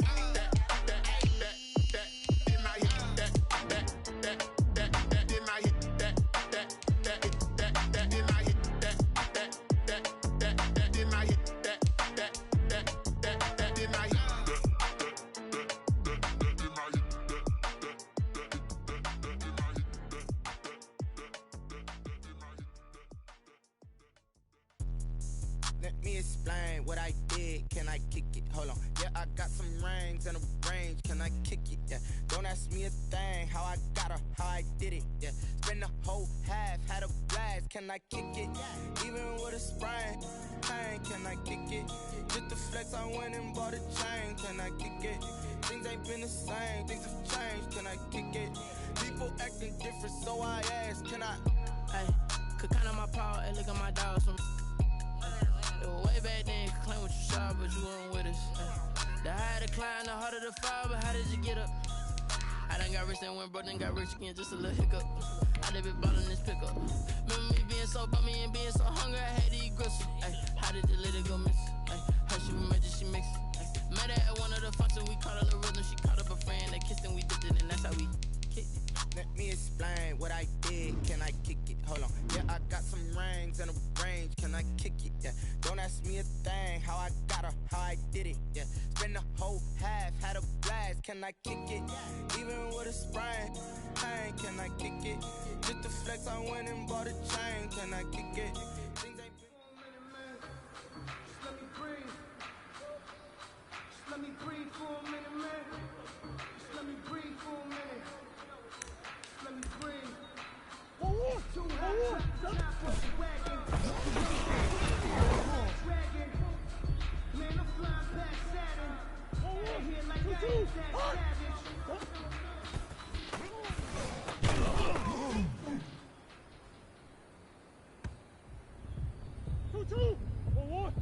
Let me explain what I did. Can I kick it? Hold on. Yeah, I got some rings and a range. Can I kick it? Yeah. Don't ask me a thing. How I got her, how I did it. Yeah. Spend the whole half, had a blast. Can I kick it? Even with a sprain. Pain, can I kick it? Just the flex, I went and bought a chain. Can I kick it? Things ain't been the same. Things have changed. Can I kick it? People acting different, so I ask. Can I? Hey, could count on my power and look at my dogs from. Way back then, you could claim what you saw, but you weren't with us. The higher the climb, the harder the fall, but how did you get up? I done got rich and went broke, then got rich again, just a little hiccup. I done been ballin' this pickup. Remember me being so bummy and being so hungry, I had to eat gristle. Ay, how did the lady go miss? Ay, how she remember she mixed. Met her at one of the functions, we caught a little rhythm, she caught up a friend, they kissed and we dipped it, and that's how we kicked it. Let me explain what I did. Can I kick it? Hold on. Yeah, I got some rings and a range. Can I kick it? Yeah. Don't ask me a thing. How I got her, how I did it. Yeah. Spend the whole half, had a blast. Can I kick it? Even with a sprain. Pain, can I kick it? Just the flex, I went and bought a chain. Can I kick it? Things ain't been. Just let me breathe. Just let me breathe for a minute, man. Just let me breathe for a minute. Let me breathe. Too hot, not for the wagon. Dragon. Man, I'm flying past Saturn. Out here like I ain't that savage. Two, one.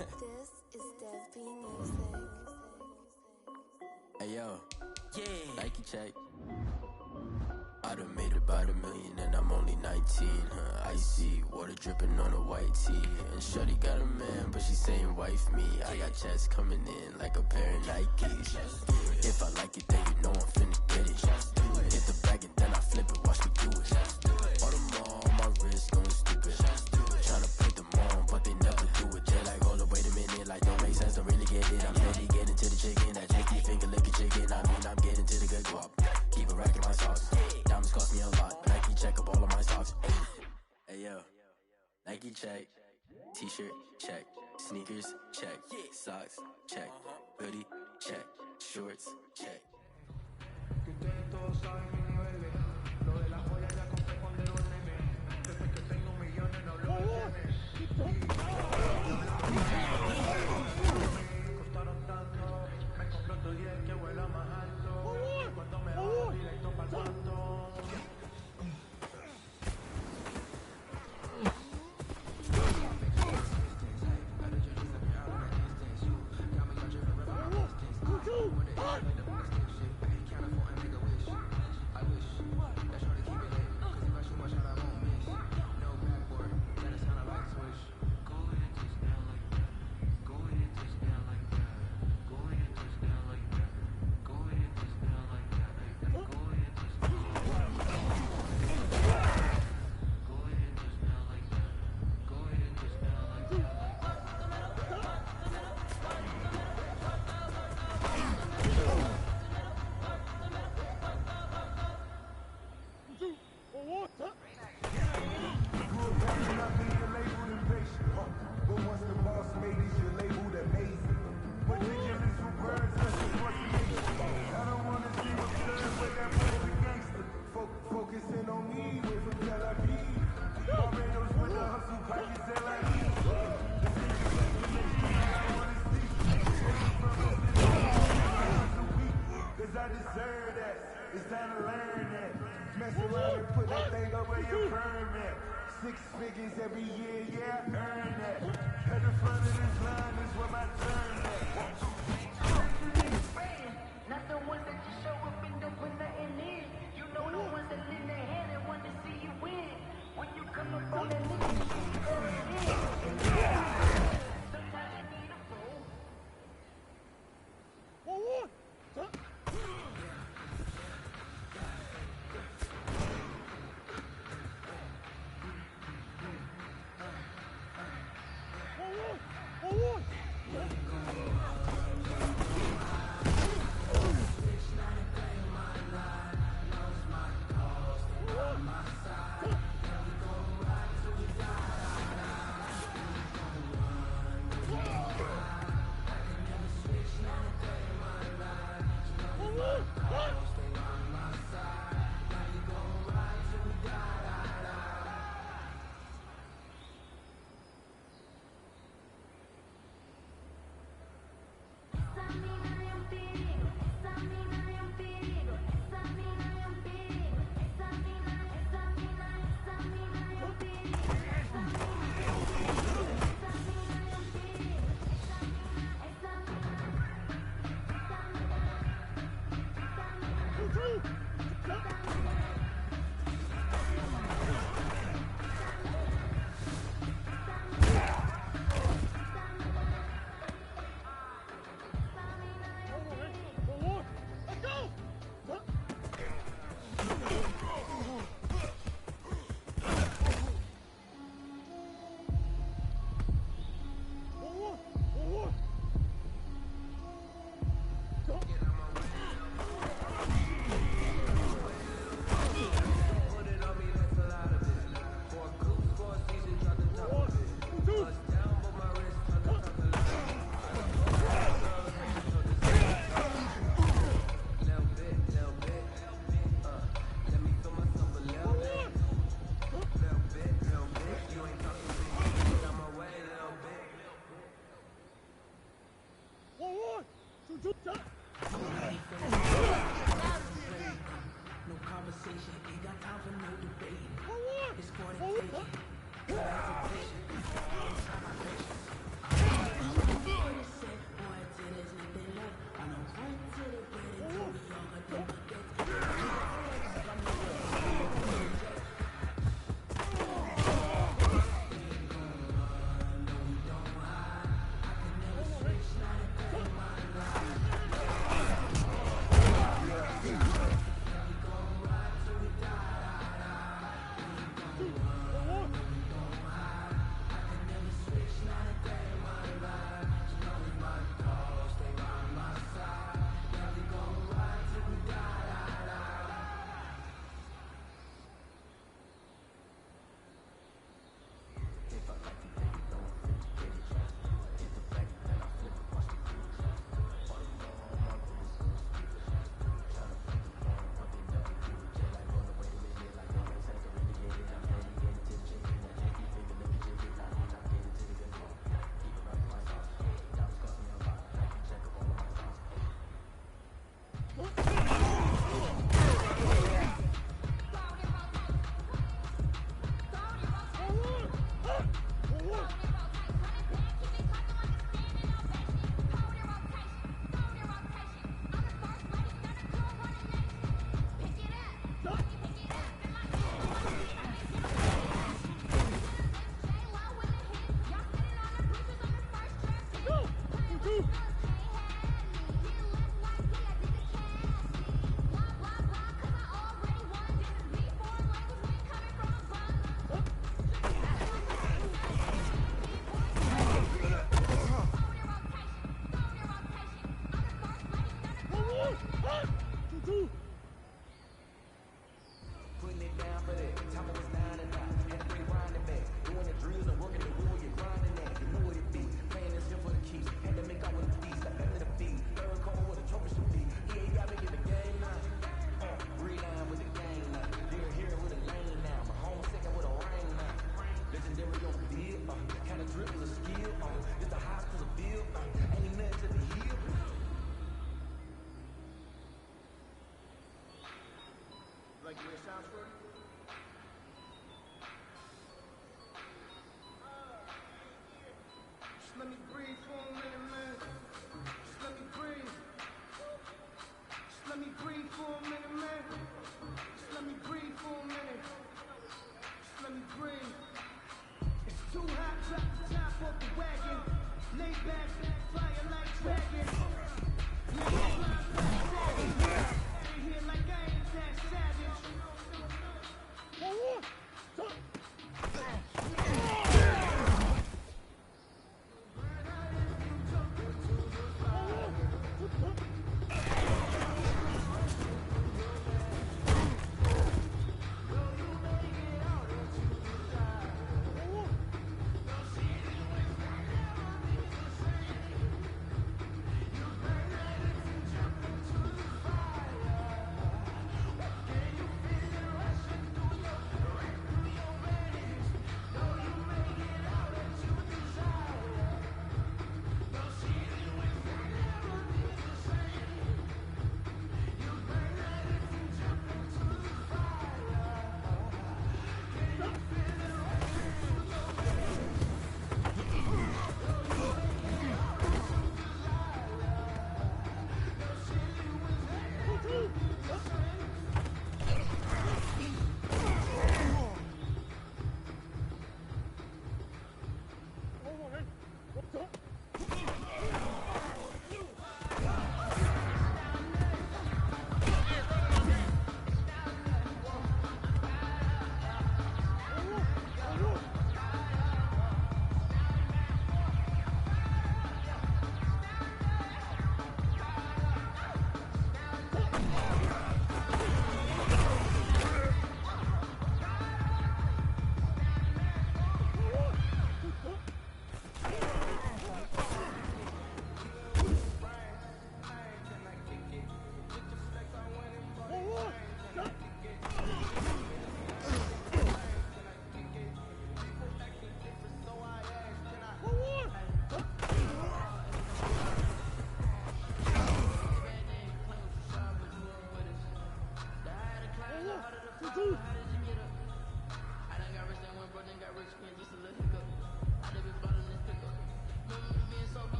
This is Dev B Music. Hey yo, yeah, Nike check. I done made about $1 million and I'm only 19. Icy water dripping on a white tee. And shorty got a man, but she saying wife me. I got checks coming in like a pair of Nikes. If I like it, then you know I'm finna get it. Hit the bag and then I flip it, watch me do it. All them on my wrist going stupid. Tryna put them on, but they never do it. They're like, hold up, wait a minute, like don't make sense, don't really get it. I'm steady getting to the chicken, that tricky finger licking chicken. I mean, I'm getting to the good guap. Keep a rack in my socks. Diamonds cost me a lot, but Nike check up all of my stocks. Hey yo, Nike check. T-shirt check. Sneakers check. Socks check. Hoodie check. Shorts check. bang up where your permit. 6 figures every year, yeah, earn that. At the front of this line is where my turn at. Not the ones that just show up and don't put nothing in. You know the ones that lend their hand and want to see you win. When you come up on that nigga, you throw it in. Sometimes you need a fool.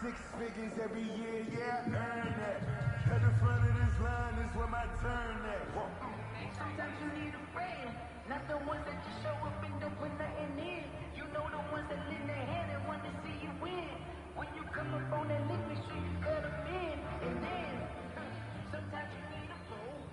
6 figures every year, yeah, earn that. At the front of this line is where my turn at. Sometimes you need a friend, not the ones that just show up and don't put nothing in. You know the ones that lend their hand and want to see you win. When you come up on that lick, make sure you cut them in. And then, sometimes you need a fool.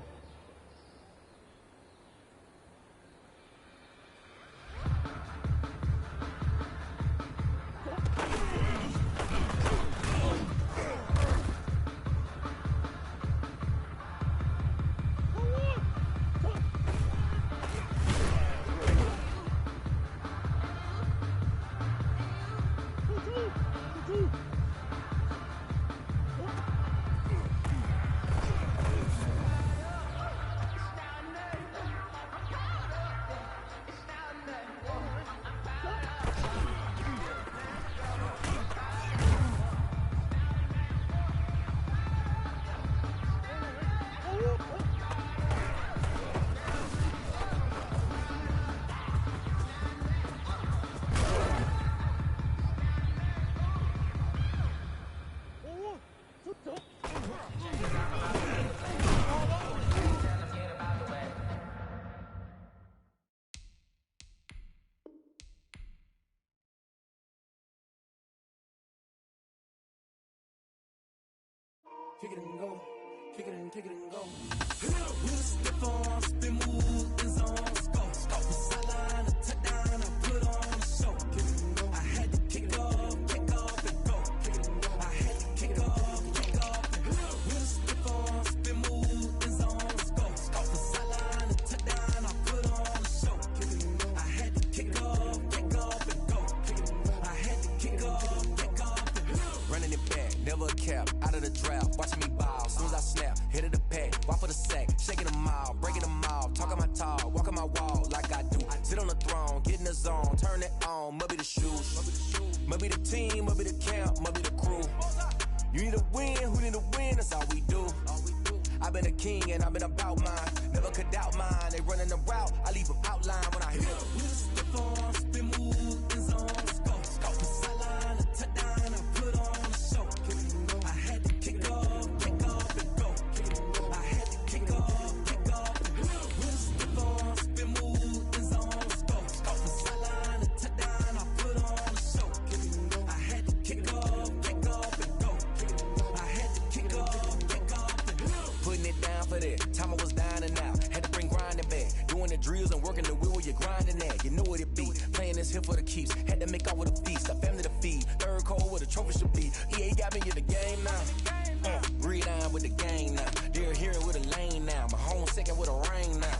Kick it and go, kick it and go. With a stiff arm, spin move, in zone, scope. The sideline, a touchdown, I put on a show. I had to kick off and go. I had to kick off and go. With a stiff arm, spin move, in zone, scope. The sideline, a touchdown, I put on a show. I had to kick off and go. I had to kick off and go. Running it back, never a cap, out of the draft, watching me ball. Soon as I snap, hit of the pack, walk for the sack, shaking them all, breaking them all, talking my talk, walking my wall like I do. Sit on the throne, get in the zone, turn it on, must be the shoes, must be the team, must be the camp, must be the crew. You need a win, who need a win, that's all we do. I've been a king and I've been about mine, never could doubt mine. They running the route, I leave them outline when I hit them. We just step on, spin move, in zone, scope. The sideline, a touchdown, I put on a show. I had to kick off and go. I had to kick off and go. We just step on, spin move, in zone, scope. The sideline, a touchdown, I put on a show. I had to kick off and go. I had to kick off and go. Putting it down for that, time I was down and out. Had to bring grinding back, doing the drills and working the wheel where you're grinding at. You know what it be, playing this here for the keeps. Had to make off with a feast, a family to feed. Third cold where the trophy should be. EA got me in the game now. Breathe down with the game now. They're here with a lane now. My home second with a rain now.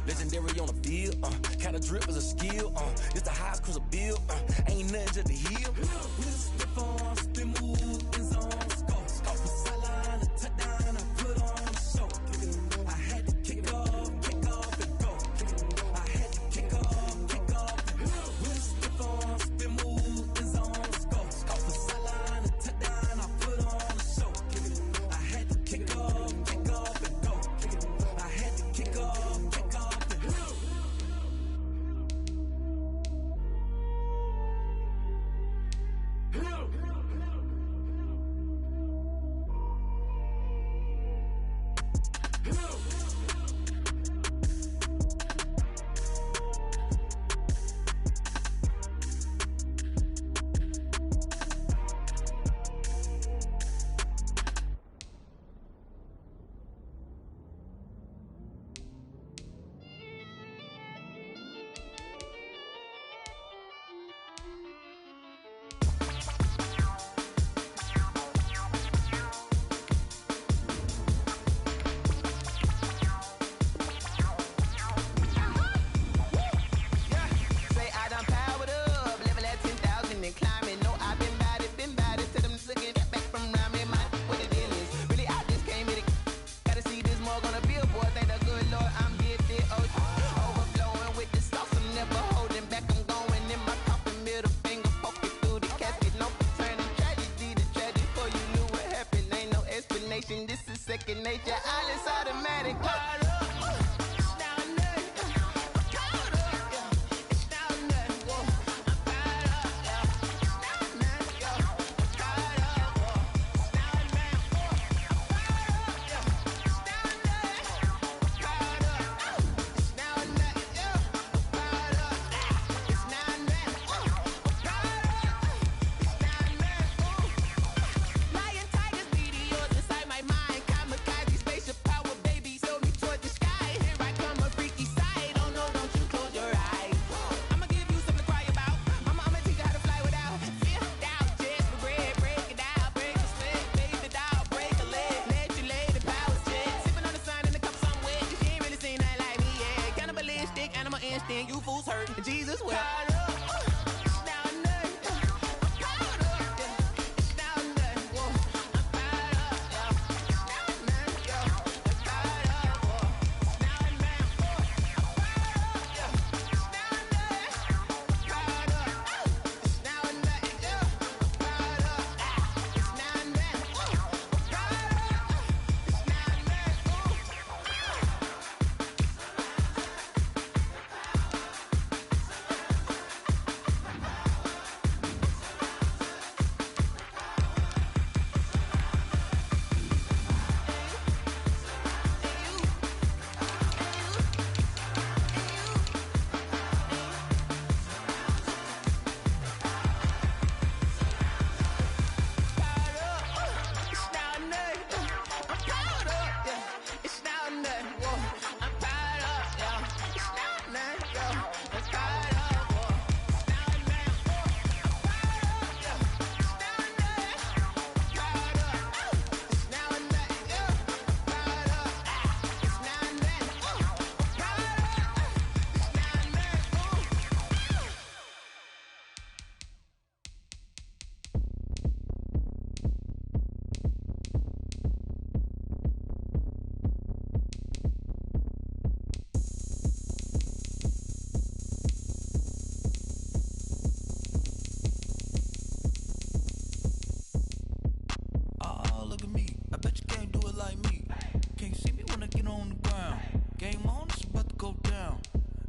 Legendary on the field, kinda drip is a skill. It's the highest cruiser bill, ain't nothing to the heel. We just step on, spin move, in zone, scope. The sideline, a touchdown, I put on a show. I had to kick off and go. I had to kick off and go. We just step on, spin move, in zone, scope. The sideline, a touchdown, I put on a show. I had to kick off and go. I had to kick off and go. This is second nature, all is automatic. it on the ground. Game on, it's about to go down.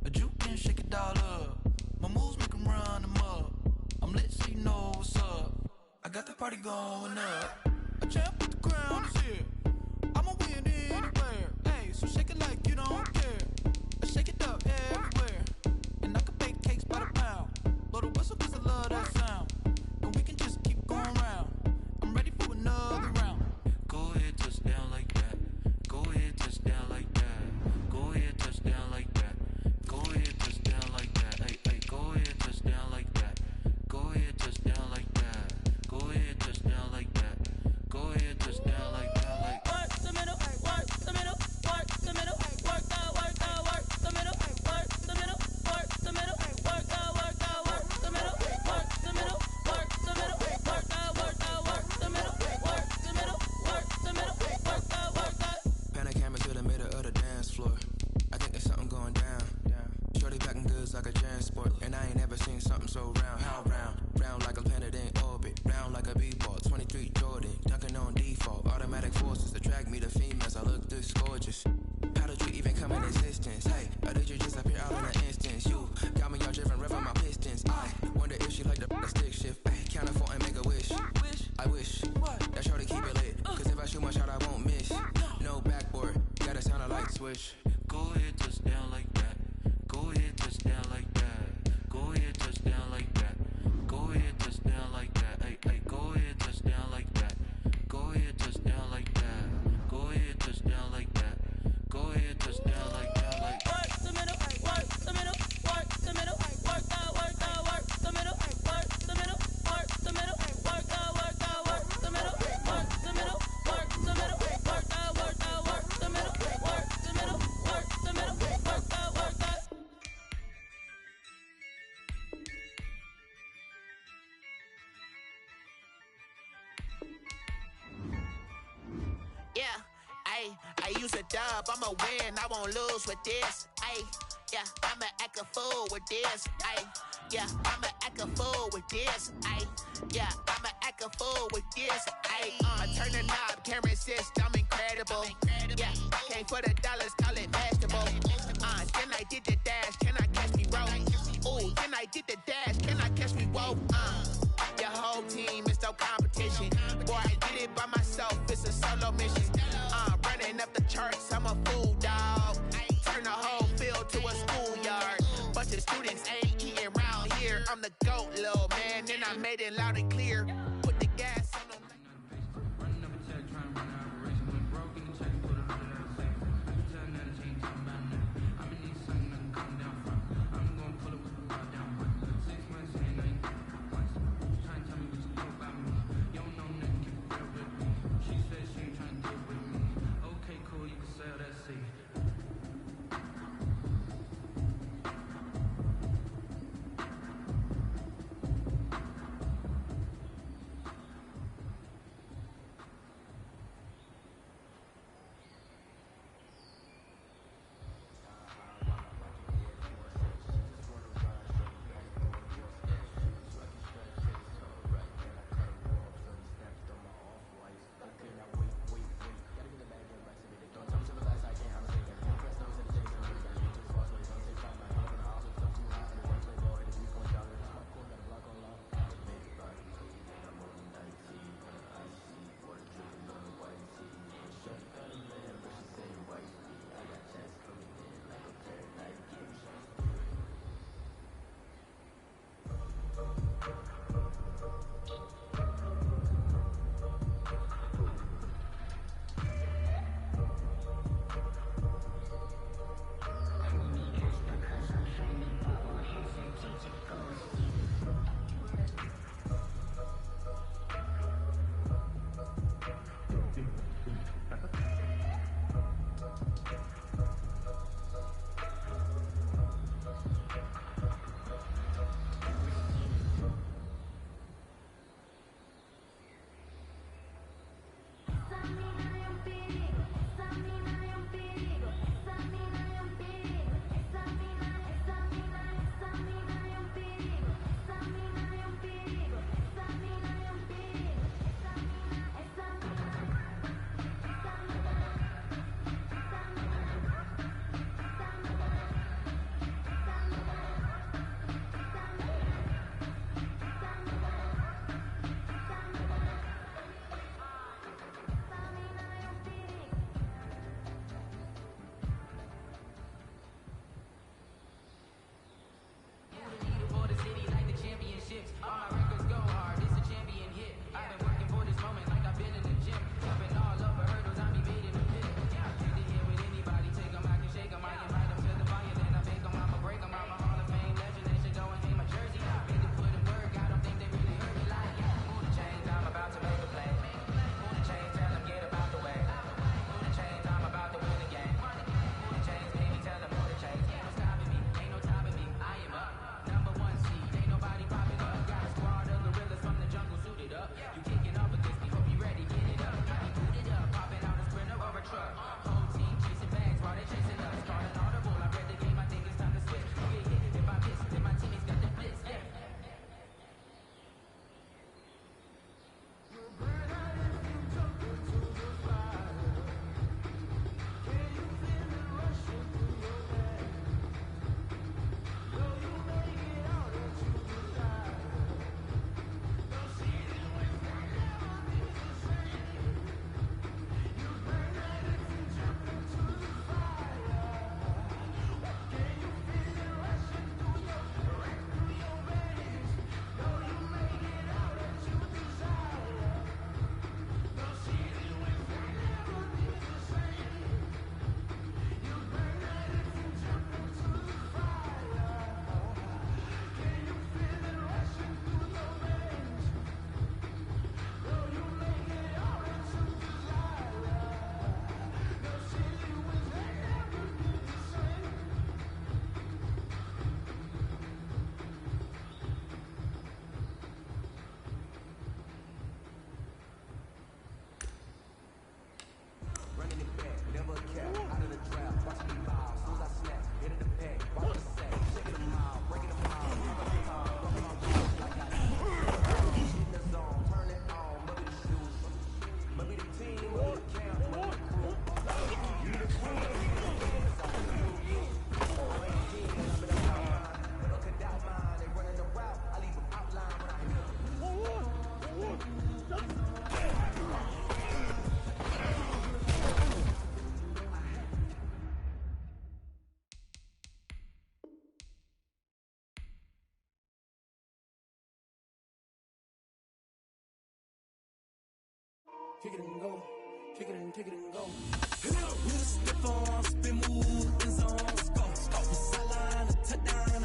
A juke and shake it all up. My moves make 'em run them up. I'm lit so you know what's up. I got the party going up. A champ with the crown is here. I'ma win anywhere. Hey, so shake it like you don't care. Shake it up everywhere. And I can bake cakes by the pound. Blow the whistle 'cause I love that sound. And we can just keep going round. I'm ready for another round. Go ahead, touch down like that. Go ahead, touch down like that. Go ahead, touch down like that. Go ahead, touch down like that. Hey, hey, go ahead, touch down like that. Go ahead, touch down like that. Go ahead, touch down like that. Go ahead, touch down like that. Like work the middle, work the middle, work the middle, work the middle, work the middle, work the middle, work the middle, work the middle, work the middle, work the middle, work the middle, work the middle, work the. Pan a camera to the middle of the dance floor. I think there's something going down. Shorty packing goods like a transport, and I ain't never seen something so round. How round? Round like a planet in orbit, round like a b-ball. 23 Jordan, dunking on default. Automatic forces attract me to females. I look this gorgeous. How did you even come in existence? Hey, or did you just appear out in an instance? You got me all driven, revving my pistons. I wonder if she like the stick shift. Ay, count it 4 and make a wish. I wish that shorty keep it lit. 'Cause if I shoot my shot, I won't miss. No backboard, gotta sound a light switch. go ahead, touch down like that. Go ahead, touch down like that. Go ahead, touch down like that. Go ahead, touch down like that. Hey, hey, go ahead, touch down like that. Go ahead, touch down like that. Go ahead, touch down like that. Go ahead, touch down like that. Like work the middle, work the middle, work the middle, work the middle, work the middle, work the middle, work the middle, work the middle, work the middle, work the middle, work the middle, work the middle, work the middle, work the middle, work the. Yeah, I use a dub, I'ma win, I won't lose with this. Yeah, I'ma act a fool with this. Yeah, I'ma act a fool with this. Yeah, I'ma act a fool with this. I turn the knob, can't resist, I'm incredible. Yeah, came for the dollars, call it vegetable. Then I did the dash, can I catch me roll? Ooh, then I did the dash, can I catch me roll? Your whole team is no competition. Boy, I did it by myself, it's a solo mission. Running up the charts, I'm a fool, dog. Turn the whole field to a schoolyard. Bunch of students ain't eating round here. I'm the GOAT, little man, and I made it loud and clear. Put the gas on the... Running up a check, trying to run an operation. When broke in the check, put it under that safe. Tell another change, talking about now. I've been needing something that can come down from. I'm gonna pull it with the bar down. 6 months in, I ain't kick it and go. Kick it and go. With a stiff arm, spin move, in zone, let's go. From sideline to touchdown.